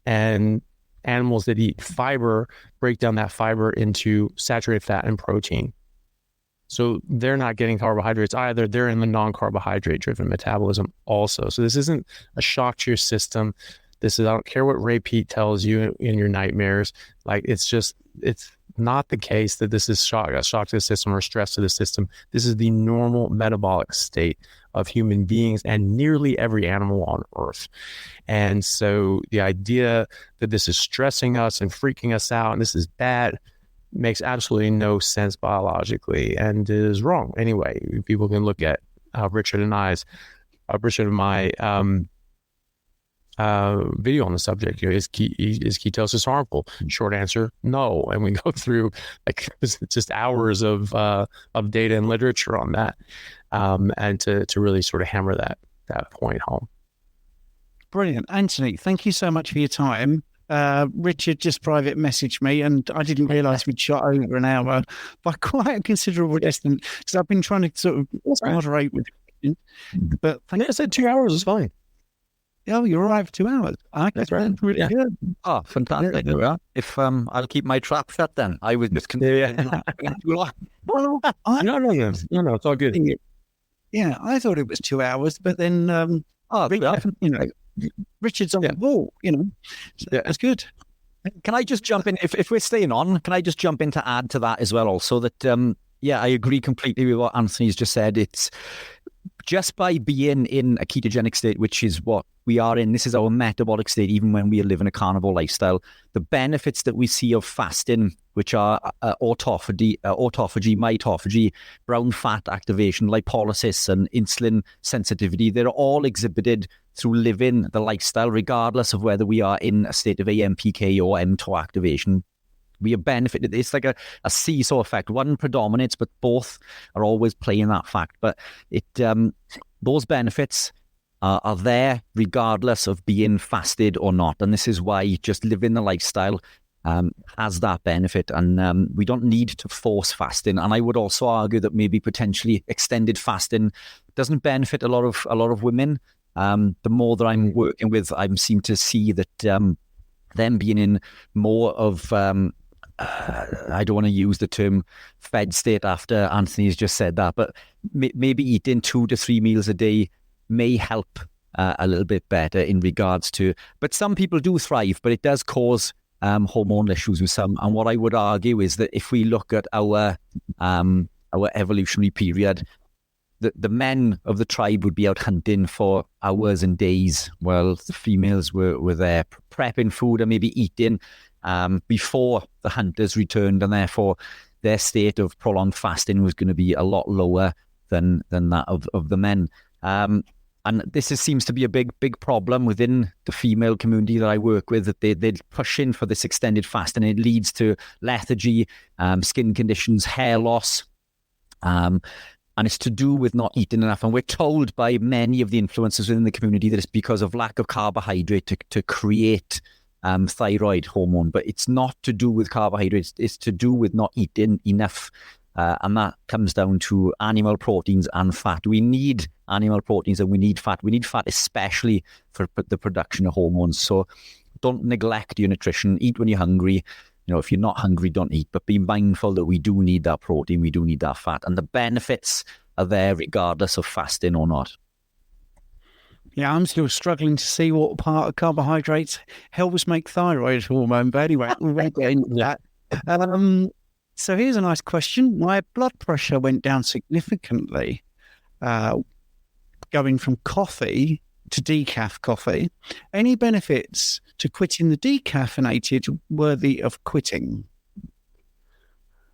And animals that eat fiber break down that fiber into saturated fat and protein. So they're not getting carbohydrates either. They're in the non-carbohydrate driven metabolism also. So this isn't a shock to your system. This is, I don't care what Ray Peat tells you in your nightmares. Like, it's not the case that this is a shock to the system or stress to the system. This is the normal metabolic state of human beings and nearly every animal on Earth. And so the idea that this is stressing us and freaking us out and this is bad makes absolutely no sense biologically and is wrong. Anyway, people can look at Richard and my video on the subject. Is ketosis harmful? Short answer, no. And we go through just hours of data and literature on that, and to really sort of hammer that point home. Brilliant, Anthony. Thank you so much for your time. Richard just private messaged me, and I didn't realise we'd shot over an hour by quite a considerable distance, because I've been trying to sort of moderate with it. But I said 2 hours is fine. Oh, you're all right for 2 hours. That's right. Really good. Oh, fantastic. Yeah. If I'll keep my trap shut then. I would just continue. No, it's all good. Yeah, I thought it was 2 hours, but then Richard's on the wall, so that's good. Can I just jump in? If we're staying on, can I just jump in to add to that as well? Also that, I agree completely with what Anthony's just said. It's just by being in a ketogenic state, which is what we are in. This is our metabolic state, even when we live in a carnivore lifestyle. The benefits that we see of fasting, which are autophagy, mitophagy, brown fat activation, lipolysis, and insulin sensitivity, they're all exhibited through living the lifestyle, regardless of whether we are in a state of AMPK or mTOR activation. We are benefited. It's like a seesaw effect. One predominates, but both are always playing that fact. But those benefits are there regardless of being fasted or not. And this is why just living the lifestyle has that benefit. And we don't need to force fasting. And I would also argue that maybe potentially extended fasting doesn't benefit a lot of women. The more that I'm working with, I seem to see that them being in more of I don't want to use the term fed state after Anthony's just said that, but maybe eating 2 to 3 meals a day may help a little bit better in regards to, but some people do thrive, but it does cause hormonal issues with some. And what I would argue is that if we look at our evolutionary period, the men of the tribe would be out hunting for hours and days while the females were there prepping food and maybe eating before the hunters returned, and therefore their state of prolonged fasting was going to be a lot lower than that of the men. And this seems to be a big problem within the female community that I work with, that they're pushing for this extended fast, and it leads to lethargy, skin conditions, hair loss, and it's to do with not eating enough. And we're told by many of the influencers within the community that it's because of lack of carbohydrate to create thyroid hormone, but it's not to do with carbohydrates. It's to do with not eating enough, and that comes down to animal proteins and fat. We need animal proteins and we need fat. We need fat especially for the production of hormones. So don't neglect your nutrition. Eat when you're hungry. If you're not hungry, don't eat, but be mindful that we do need that protein, we do need that fat, and the benefits are there regardless of fasting or not. Yeah, I'm still struggling to see what part of carbohydrates helps make thyroid hormone, but anyway, we won't get into that. So here's a nice question. My blood pressure went down significantly going from coffee to decaf coffee. Any benefits to quitting the decaffeinated worthy of quitting?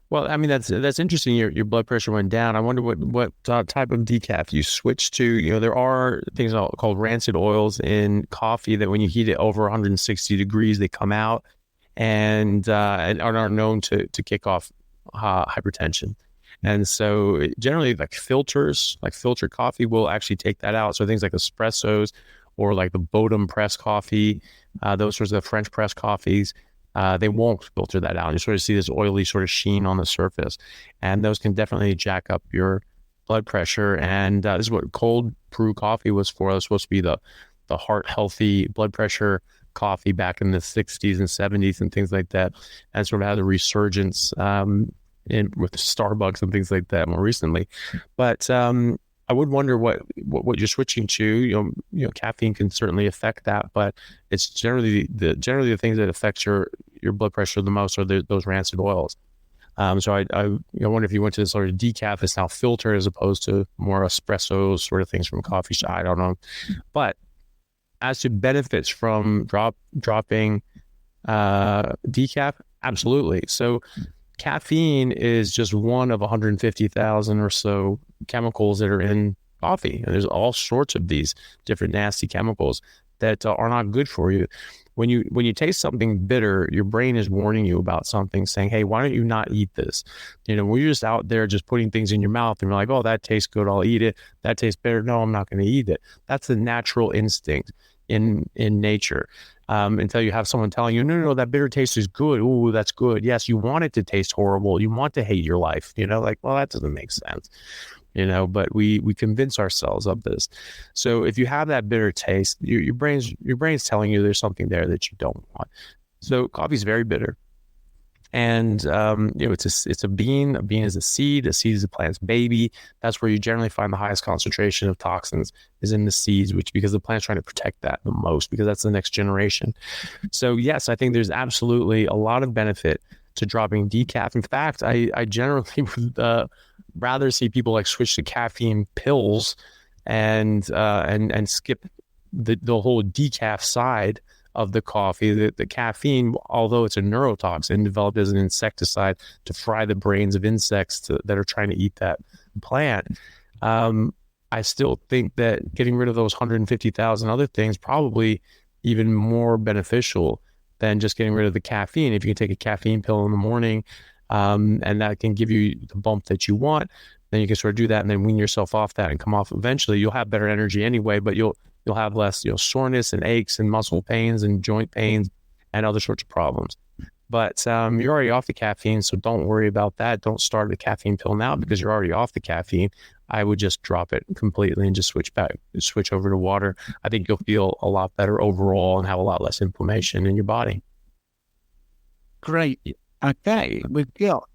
Well, I mean, that's interesting. Your blood pressure went down. I wonder what type of decaf you switched to. There are things called rancid oils in coffee that when you heat it over 160 degrees, they come out and are known to kick off hypertension. And so generally, like filtered coffee will actually take that out. So things like espressos or like the Bodum press coffee, those sorts of French press coffees, they won't filter that out. You sort of see this oily sort of sheen on the surface, and those can definitely jack up your blood pressure. And this is what cold brew coffee was for. It was supposed to be the heart healthy blood pressure coffee back in the 60s and 70s and things like that, and sort of had a resurgence with Starbucks and things like that more recently. But I would wonder what you're switching to. Caffeine can certainly affect that, but it's generally the things that affect your blood pressure the most are those rancid oils. So I wonder if you went to this sort of decaf, it's now filtered as opposed to more espresso sort of things from a coffee shop. I don't know. But as to benefits from dropping decaf, absolutely. So caffeine is just one of 150,000 or so chemicals that are in coffee. And there's all sorts of these different nasty chemicals that are not good for you. When you taste something bitter, your brain is warning you about something, saying, hey, why don't you not eat this? When you're just out there just putting things in your mouth and you're like, oh, that tastes good, I'll eat it. That tastes bitter. No, I'm not going to eat it. That's the natural instinct in nature. Until you have someone telling you, no, that bitter taste is good. Ooh, that's good. Yes, you want it to taste horrible. You want to hate your life. Like, well, that doesn't make sense. But we convince ourselves of this. So if you have that bitter taste, your brain's telling you there's something there that you don't want. So coffee is very bitter. And it's a bean. A bean is a seed. A seed is a plant's baby. That's where you generally find the highest concentration of toxins is in the seeds, because the plant's trying to protect that the most, because that's the next generation. So yes, I think there's absolutely a lot of benefit to dropping decaf. In fact, I generally would rather see people like switch to caffeine pills and skip the whole decaf side of the coffee. The caffeine, although it's a neurotoxin developed as an insecticide to fry the brains of insects that are trying to eat that plant, I still think that getting rid of those 150,000 other things probably even more beneficial than just getting rid of the caffeine. If you can take a caffeine pill in the morning, and that can give you the bump that you want, then you can sort of do that and then wean yourself off that and come off. Eventually, you'll have better energy anyway, but you'll have less soreness and aches and muscle pains and joint pains and other sorts of problems. But you're already off the caffeine, so don't worry about that. Don't start the caffeine pill now because you're already off the caffeine. I would just drop it completely and just switch over to water. I think you'll feel a lot better overall and have a lot less inflammation in your body. Great. Okay, we've got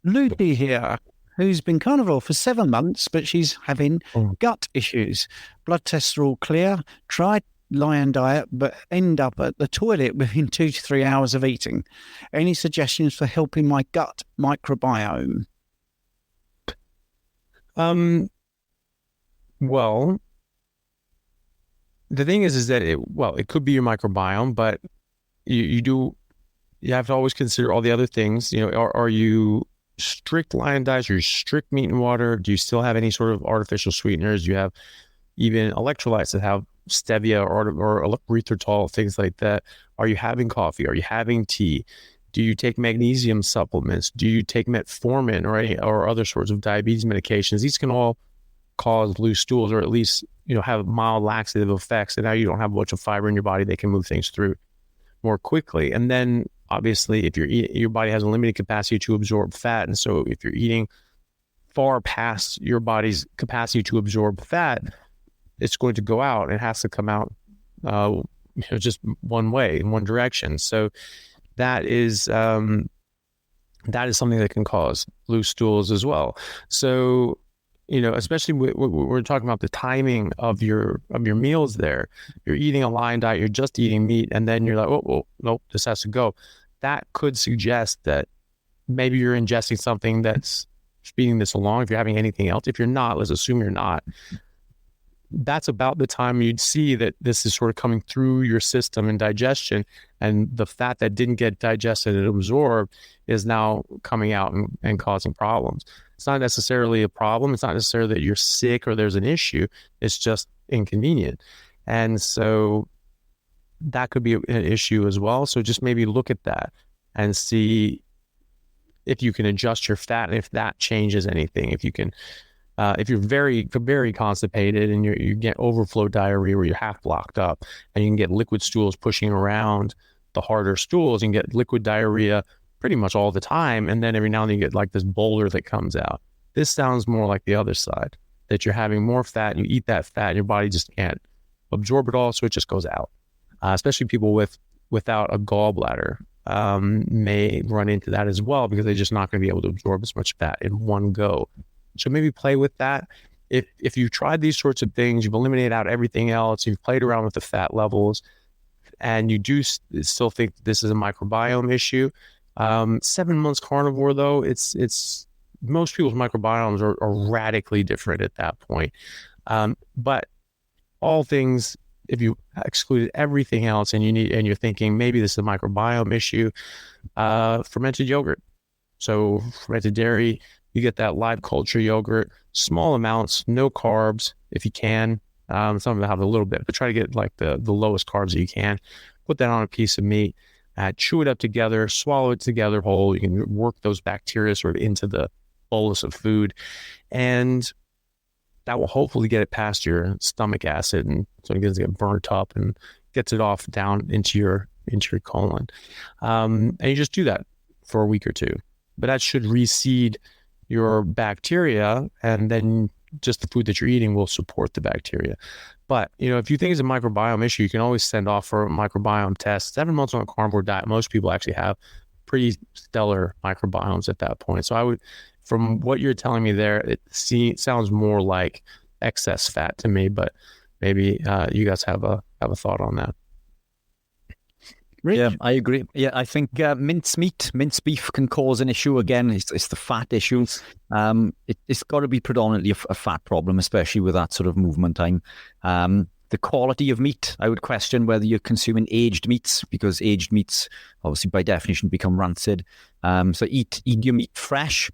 Lucy here, who's been carnivore for 7 months, but she's having gut issues. Blood tests are all clear. Tried lion diet, but end up at the toilet within 2 to 3 hours of eating. Any suggestions for helping my gut microbiome? Well, the thing is that it could be your microbiome, but you have to always consider all the other things. Are you strict lion diets? Are you strict meat and water? Do you still have any sort of artificial sweeteners? Do you have even electrolytes that have stevia or erythritol, things like that? Are you having coffee? Are you having tea? Do you take magnesium supplements? Do you take metformin or other sorts of diabetes medications? These can all cause loose stools, or at least have mild laxative effects. And now you don't have a bunch of fiber in your body; they can move things through more quickly. And then, obviously, if your body has a limited capacity to absorb fat, and so if you're eating far past your body's capacity to absorb fat, it's going to go out. It has to come out just one way, in one direction. So that is something that can cause loose stools as well. So, especially we're talking about the timing of your meals there. You're eating a lion diet, you're just eating meat, and then you're like, oh, nope, this has to go. That could suggest that maybe you're ingesting something that's speeding this along. If you're having anything else, if you're not, let's assume you're not. That's about the time you'd see that this is sort of coming through your system in digestion, and the fat that didn't get digested and absorbed is now coming out and causing problems. It's not necessarily a problem. It's not necessarily that you're sick or there's an issue. It's just inconvenient. And so that could be an issue as well. So just maybe look at that and see if you can adjust your fat and if that changes anything. If you can, if you're very, very constipated and you get overflow diarrhea where you're half blocked up, and you can get liquid stools pushing around the harder stools, you can get liquid diarrhea pretty much all the time. And then every now and then you get like this boulder that comes out. This sounds more like the other side, that you're having more fat and you eat that fat and your body just can't absorb it all. So it just goes out. Especially people without a gallbladder may run into that as well, because they're just not going to be able to absorb as much fat in one go. So maybe play with that. If you've tried these sorts of things, you've eliminated out everything else, you've played around with the fat levels, and you do still think this is a microbiome issue. 7 months carnivore, though, it's most people's microbiomes are radically different at that point. But all things, if you excluded everything else and you're thinking maybe this is a microbiome issue, fermented yogurt. So fermented dairy, you get that live culture yogurt, small amounts, no carbs if you can. Some of them have a little bit, but try to get like the lowest carbs that you can. Put that on a piece of meat, chew it up together, swallow it together whole. You can work those bacteria sort of into the bolus of food, and that will hopefully get it past your stomach acid, and so it doesn't get burnt up and gets it off down into your colon. And you just do that for a week or two, but that should reseed your bacteria, and then just the food that you're eating will support the bacteria. But, if you think it's a microbiome issue, you can always send off for a microbiome test. 7 months on a carnivore diet, most people actually have pretty stellar microbiomes at that point. So I would, from what you're telling me there, it sounds more like excess fat to me, but maybe you guys have a thought on that. Rich? Yeah, I agree. Yeah, I think minced beef can cause an issue again. It's the fat issue. It's got to be predominantly a fat problem, especially with that sort of movement time. The quality of meat, I would question whether you're consuming aged meats, because aged meats, obviously by definition, become rancid. So eat your meat fresh.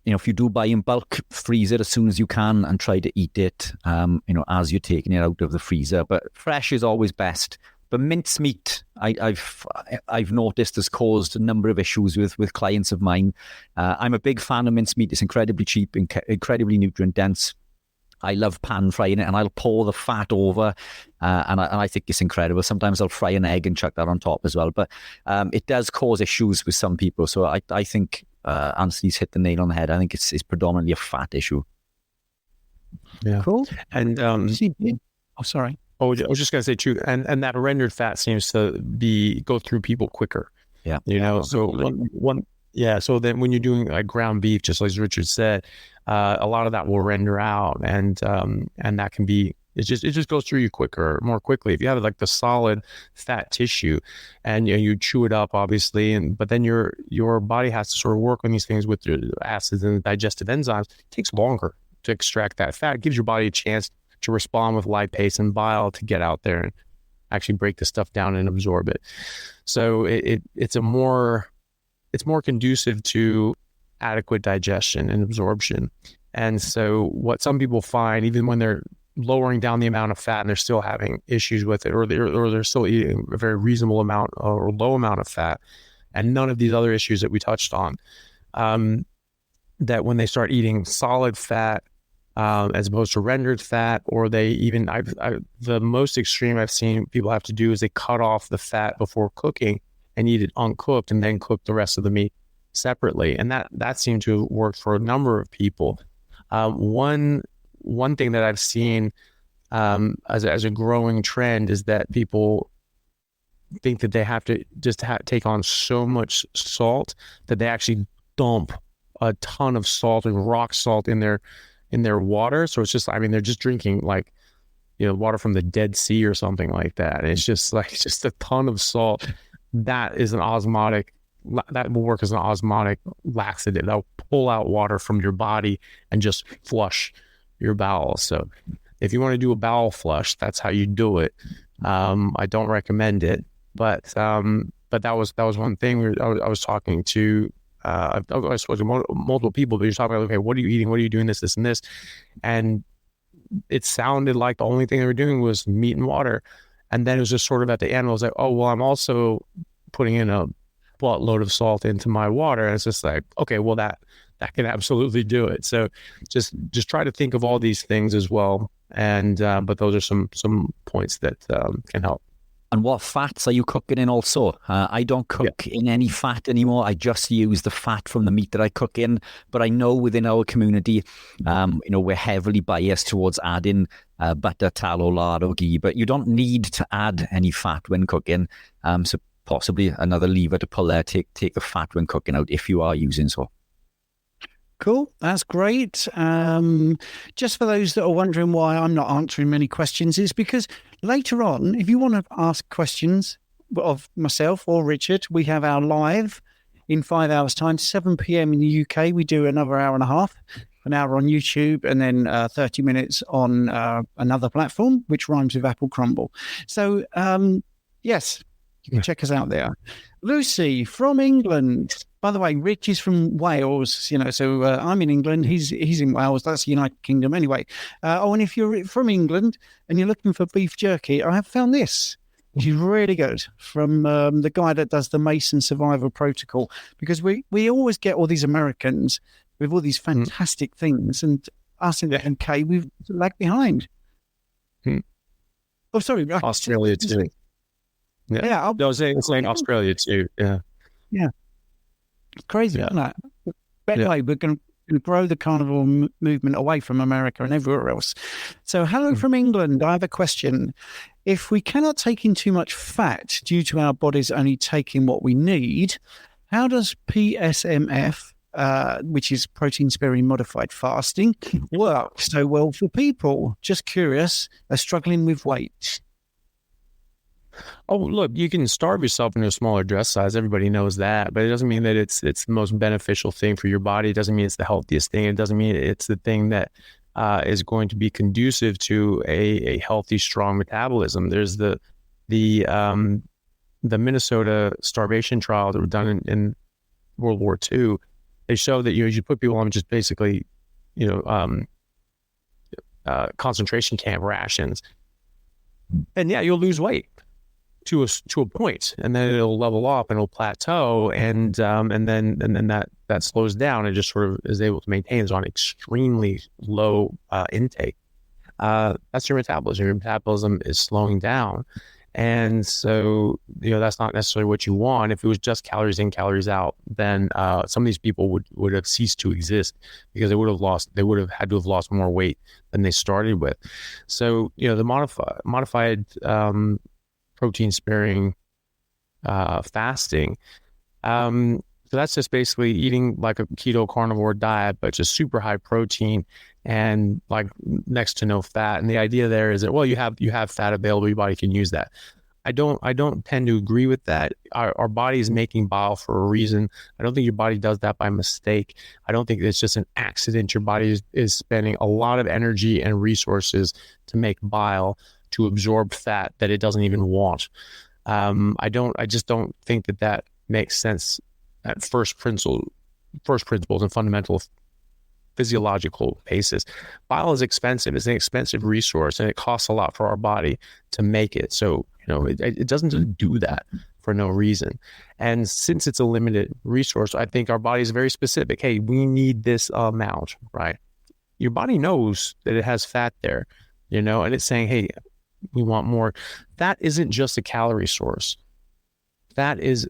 If you do buy in bulk, freeze it as soon as you can and try to eat it, as you're taking it out of the freezer. But fresh is always best. But mincemeat, I've noticed, has caused a number of issues with clients of mine. I'm a big fan of mincemeat. It's incredibly cheap, incredibly nutrient dense. I love pan frying it, and I'll pour the fat over, and I think it's incredible. Sometimes I'll fry an egg and chuck that on top as well. But it does cause issues with some people. So I think Anthony's hit the nail on the head. I think it's predominantly a fat issue. Yeah. Cool. And sorry. Oh, I was just going to say too, and that rendered fat seems to go through people quicker. Yeah. So so then when you're doing like ground beef, just like Richard said, a lot of that will render out, and that can be, it just goes through you more quickly. If you have like the solid fat tissue, and you chew it up, obviously, but then your body has to sort of work on these things with the acids and digestive enzymes. It takes longer to extract that fat. It gives your body a chance to respond with lipase and bile to get out there and actually break the stuff down and absorb it. So it's more conducive to adequate digestion and absorption. And so what some people find, even when they're lowering down the amount of fat and they're still having issues with it, or they're still eating a very reasonable amount or low amount of fat, and none of these other issues that we touched on, that when they start eating solid fat, as opposed to rendered fat, or they even, the most extreme I've seen people have to do is they cut off the fat before cooking and eat it uncooked, and then cook the rest of the meat separately. And that seemed to work for a number of people. One thing that I've seen as a growing trend is that people think that they have to just take on so much salt that they actually dump a ton of salt and rock salt in their water. So it's just, they're just drinking like, water from the Dead Sea or something like that. And it's just a ton of salt. That is that will work as an osmotic laxative. That'll pull out water from your body and just flush your bowels. So if you want to do a bowel flush, that's how you do it. I don't recommend it, but that was one thing I was talking to. I spoke to multiple people, but you're talking about, okay, what are you eating? What are you doing? This and this. And it sounded like the only thing they were doing was meat and water. And then it was just sort of at the end, I was like, oh, well, I'm also putting in a buttload of salt into my water. And it's just like, okay, well, that can absolutely do it. So just try to think of all these things as well. And, but those are some points that can help. And what fats are you cooking in also? I don't cook in any fat anymore. I just use the fat from the meat that I cook in. But I know within our community, we're heavily biased towards adding butter, tallow, lard, or ghee. But you don't need to add any fat when cooking. So possibly another lever to pull there, take the fat when cooking out if you are using so. Cool. That's great. Just for those that are wondering why I'm not answering many questions, is because later on, if you want to ask questions of myself or Richard, we have our live in 5 hours' time, 7 p.m. in the UK. We do another hour and a half, an hour on YouTube, and then 30 minutes on another platform, which rhymes with Apple Crumble. So, yes, you can check us out there. Lucy from England. By the way, Rich is from Wales, so I'm in England. He's in Wales. That's the United Kingdom anyway. And if you're from England and you're looking for beef jerky, I have found this, which is really good, from the guy that does the Mason Survivor Protocol, because we always get all these Americans with all these fantastic things, and us in the UK, we've lagged behind. Oh, sorry. Australia too. Yeah. I was saying Australia too. Yeah. Yeah. It's crazy, isn't it? But anyway, we're going to grow the carnivore movement away from America and everywhere else. So, hello from England. I have a question. If we cannot take in too much fat due to our bodies only taking what we need, how does PSMF, which is protein sparing modified fasting, work so well for people? Just curious, are struggling with weight. Oh, look, you can starve yourself into a smaller dress size. Everybody knows that, but it doesn't mean that it's the most beneficial thing for your body. It doesn't mean it's the healthiest thing. It doesn't mean it's the thing that is going to be conducive to a healthy, strong metabolism. There's the Minnesota starvation trial that were done in World War II. They show that you put people on just basically, concentration camp rations, and yeah, you'll lose weight to a point, and then it'll level off and it'll plateau, and then that slows down and just sort of is able to maintain is on extremely low intake. That's your metabolism. Your metabolism is slowing down, and so that's not necessarily what you want. If it was just calories in, calories out, then some of these people would have ceased to exist, because they would have had to have lost more weight than they started with. So the modified protein sparing fasting. So that's just basically eating like a keto carnivore diet, but just super high protein and like next to no fat. And the idea there is that, well, you have fat available, your body can use that. I don't tend to agree with that. Our body is making bile for a reason. I don't think your body does that by mistake. I don't think it's just an accident. Your body is spending a lot of energy and resources to make bile, to absorb fat that it doesn't even want. I just don't think that makes sense at first principles and fundamental physiological basis. Bile is expensive. It's an expensive resource, and it costs a lot for our body to make it. So, it doesn't just do that for no reason. And since it's a limited resource, I think our body is very specific. Hey, we need this amount, right? Your body knows that it has fat there, and it's saying, hey, we want more. That isn't just a calorie source. That is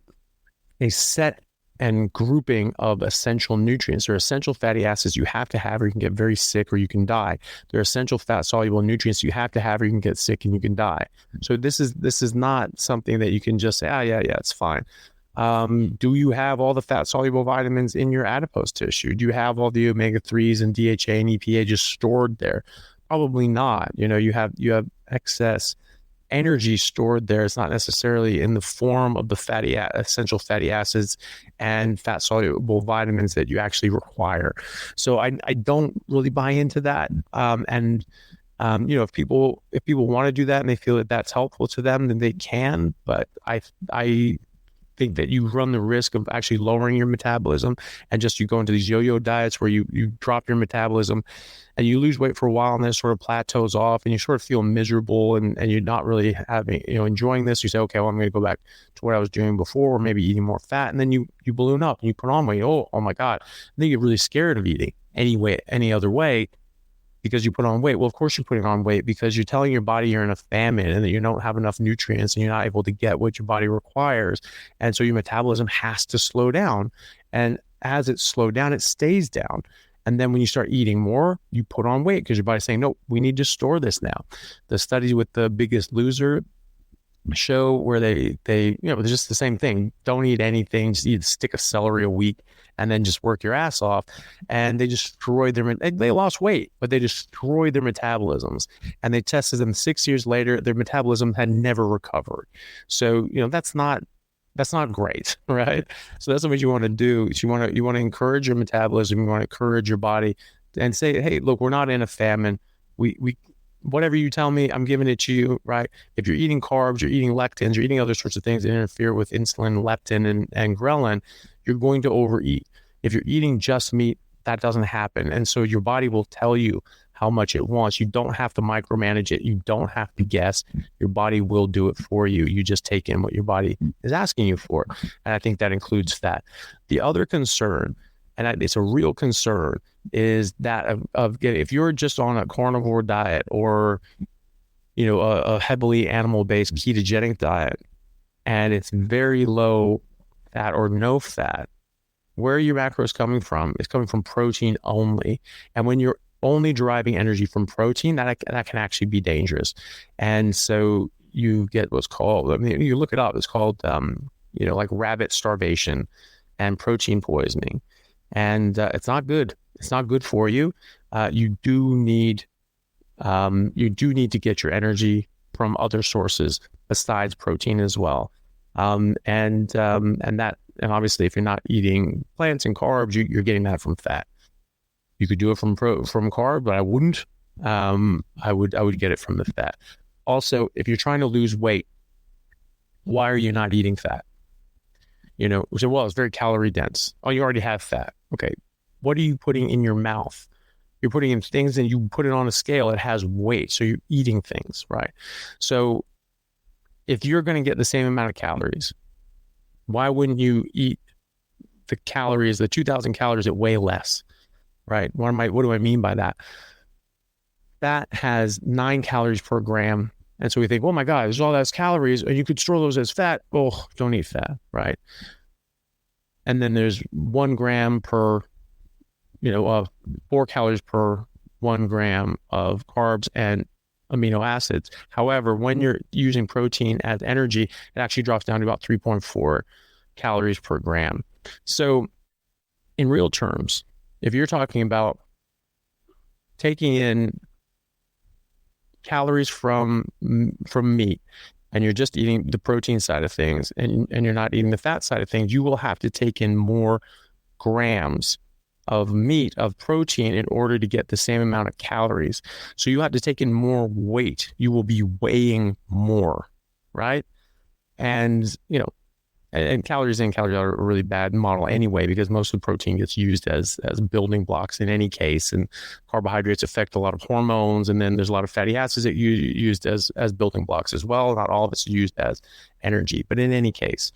a set and grouping of essential nutrients. There are essential fatty acids you have to have, or you can get very sick, or you can die. There are essential fat soluble nutrients you have to have, or you can get sick and you can die. So this is not something that you can just say, yeah, it's fine. Do you have all the fat soluble vitamins in your adipose tissue? Do you have all the omega-3s and DHA and EPA just stored there? Probably not. You have excess energy stored there. It's not necessarily in the form of the essential fatty acids and fat soluble vitamins that you actually require. So I don't really buy into that. If people want to do that and they feel that that's helpful to them, then they can. But I think that you run the risk of actually lowering your metabolism, and just you go into these yo-yo diets where you drop your metabolism and you lose weight for a while, and then it sort of plateaus off and you sort of feel miserable, and you're not really having, enjoying this. You say, okay, well, I'm going to go back to what I was doing before, or maybe eating more fat. And then you balloon up and you put on weight. Oh my God. I think you're really scared of eating any other way, because you put on weight. Well, of course you're putting on weight because you're telling your body you're in a famine and that you don't have enough nutrients and you're not able to get what your body requires. And so your metabolism has to slow down. And as it slowed down, it stays down. And then when you start eating more, you put on weight because your body's saying, no, we need to store this now. The studies with The Biggest Loser show where they it's just the same thing. Don't eat anything, just eat a stick of celery a week and then just work your ass off. And they destroyed they lost weight, but they destroyed their metabolisms. And they tested them 6 years later, their metabolism had never recovered. So, that's not great, right? So that's what you want to do. Is you want to encourage your metabolism, you want to encourage your body and say, hey, look, we're not in a famine. We whatever you tell me, I'm giving it to you, right? If you're eating carbs, you're eating lectins, you're eating other sorts of things that interfere with insulin, leptin, and ghrelin, you're going to overeat. If you're eating just meat, that doesn't happen. And so your body will tell you how much it wants. You don't have to micromanage it. You don't have to guess. Your body will do it for you. You just take in what your body is asking you for. And I think that includes fat. The other concern, and it's a real concern, is that of getting, if you're just on a carnivore diet or, a heavily animal-based ketogenic diet, and it's very low fat or no fat, where your macros coming from is coming from protein only. And when you're only deriving energy from protein, that can actually be dangerous. And so you get what's called, you look it up, it's called, like rabbit starvation and protein poisoning. And it's not good. It's not good for you. You do need to get your energy from other sources besides protein as well. And obviously, if you're not eating plants and carbs, you're getting that from fat. You could do it from carb, but I wouldn't. I would get it from the fat. Also, if you're trying to lose weight, why are you not eating fat? You know, we say, well, it's very calorie dense. Oh, you already have fat. Okay. What are you putting in your mouth? You're putting in things and you put it on a scale, it has weight. So you're eating things, right? So if you're going to get the same amount of calories, why wouldn't you eat the calories, the 2,000 calories that weigh less, right? What do I mean by that? Fat has 9 calories per gram. And so we think, oh my God, there's all those calories and you could store those as fat. Oh, don't eat fat, right? And then there's 1 gram per, 4 calories per 1 gram of carbs and amino acids. However, when you're using protein as energy, it actually drops down to about 3.4 calories per gram. So in real terms, if you're talking about taking in calories from meat and you're just eating the protein side of things and you're not eating the fat side of things, you will have to take in more grams of meat, of protein, in order to get the same amount of calories. So you have to take in more weight. You will be weighing more, right? And, and calories in, calories out are a really bad model anyway, because most of the protein gets used as building blocks in any case, and carbohydrates affect a lot of hormones, and then there's a lot of fatty acids that you used as building blocks as well. Not all of it's used as energy, but in any case,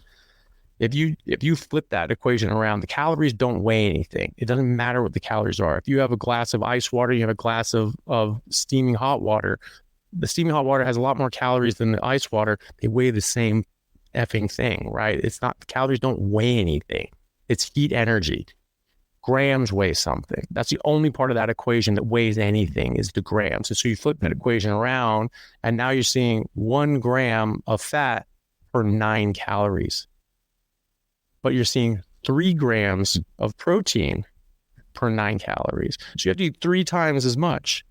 if you flip that equation around, the calories don't weigh anything. It doesn't matter what the calories are. If you have a glass of ice water, you have a glass of steaming hot water. The steaming hot water has a lot more calories than the ice water. They weigh the same effing thing, right? It's not, calories don't weigh anything. It's heat energy. Grams weigh something. That's the only part of that equation that weighs anything, is the grams. And so you flip that equation around, and now you're seeing 1 gram of fat per 9 calories. But you're seeing 3 grams of protein per 9 calories. So you have to eat 3 times as much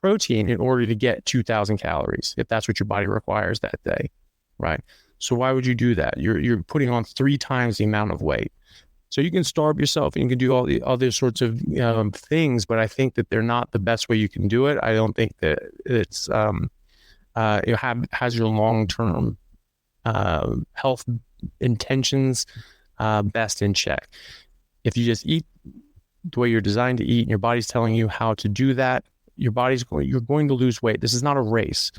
protein in order to get 2,000 calories, if that's what your body requires that day, right? So why would you do that? You're putting on 3 times the amount of weight. So you can starve yourself and you can do all the other sorts of things, but I think that they're not the best way you can do it. I don't think that it's has your long-term health intentions best in check. If you just eat the way you're designed to eat and your body's telling you how to do that, you're going to lose weight. This is not a race.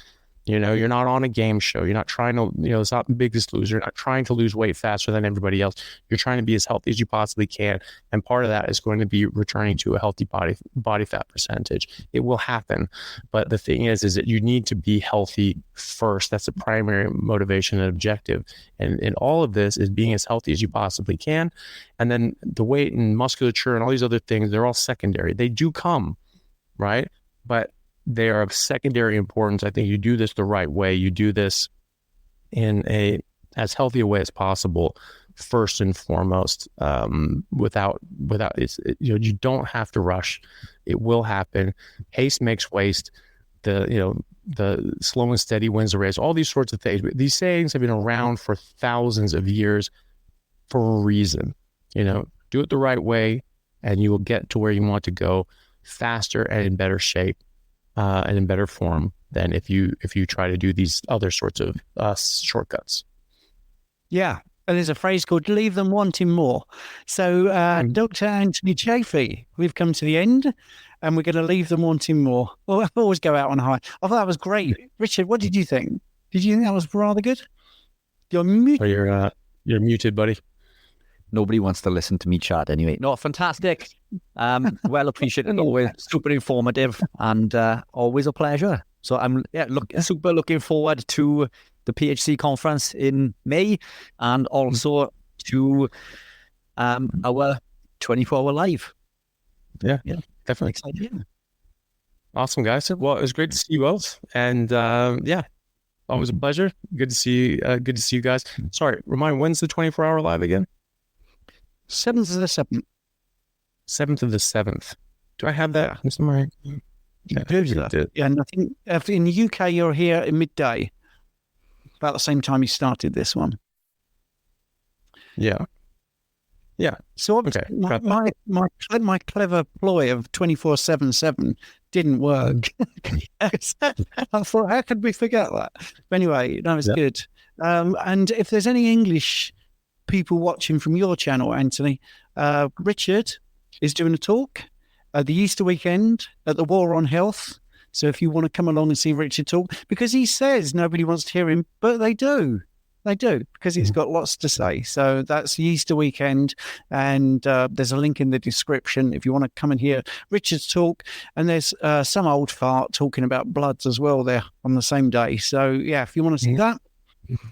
You're not on a game show. You're not trying to, it's not the Biggest Loser. You're not trying to lose weight faster than everybody else. You're trying to be as healthy as you possibly can. And part of that is going to be returning to a healthy body fat percentage. It will happen. But the thing is that you need to be healthy first. That's the primary motivation and objective. And all of this is being as healthy as you possibly can. And then the weight and musculature and all these other things, they're all secondary. They do come, right? But they are of secondary importance. I think you do this the right way. You do this in as healthy a way as possible, first and foremost, without you don't have to rush. It will happen. Haste makes waste. The slow and steady wins the race. All these sorts of things. These sayings have been around for thousands of years for a reason. Do it the right way, and you will get to where you want to go faster and in better shape. And in better form than if you try to do these other sorts of shortcuts. Yeah, and there's a phrase called "leave them wanting more." So, Dr. Anthony Chaffee, we've come to the end, and we're going to leave them wanting more. Well, I always go out on a high. I thought that was great, Richard. What did you think? Did you think that was rather good? You're muted. You're muted, buddy. Nobody wants to listen to me chat anyway. No, fantastic. Well appreciated. Always super informative and always a pleasure. So I'm super looking forward to the PHC conference in May and also to our 24-hour live. Yeah, definitely. Exciting. Awesome, guys. Well, it was great to see you both. And always a pleasure. Good to see you guys. Sorry, remind, when's the 24-hour live again? 7th of the 7th. 7th of the 7th. Do I have that somewhere? Yeah, and I think in the UK you're here at midday, about the same time you started this one. Yeah. So my clever ploy of 24/7 didn't work. I thought, how could we forget that? But anyway, no, it's good. And if there's any English people watching from your channel, Anthony, Richard is doing a talk at the Easter weekend at the War on Health. So if you want to come along and see Richard talk, because he says nobody wants to hear him, but they do. They do, because he's got lots to say. So that's the Easter weekend, and there's a link in the description if you want to come and hear Richard's talk. And there's some old fart talking about bloods as well there on the same day. So, yeah, if you want to see that,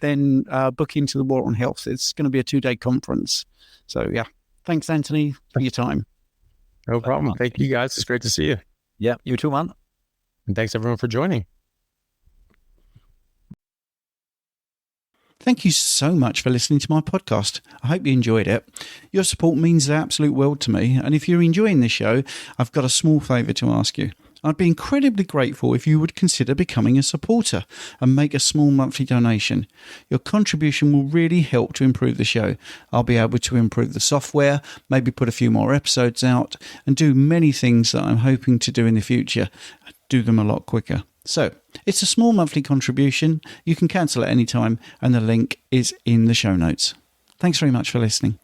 then book into the War on Health. It's going to be a 2-day conference. So, yeah, thanks, Anthony, for your time. No problem. Thank you, guys. It's great to see you. Yeah, you too, man. And thanks, everyone, for joining. Thank you so much for listening to my podcast. I hope you enjoyed it. Your support means the absolute world to me, and if you're enjoying this show, I've got a small favour to ask you. I'd be incredibly grateful if you would consider becoming a supporter and make a small monthly donation. Your contribution will really help to improve the show. I'll be able to improve the software, maybe put a few more episodes out, and do many things that I'm hoping to do in the future. Do them a lot quicker. So, it's a small monthly contribution. You can cancel at any time, and the link is in the show notes. Thanks very much for listening.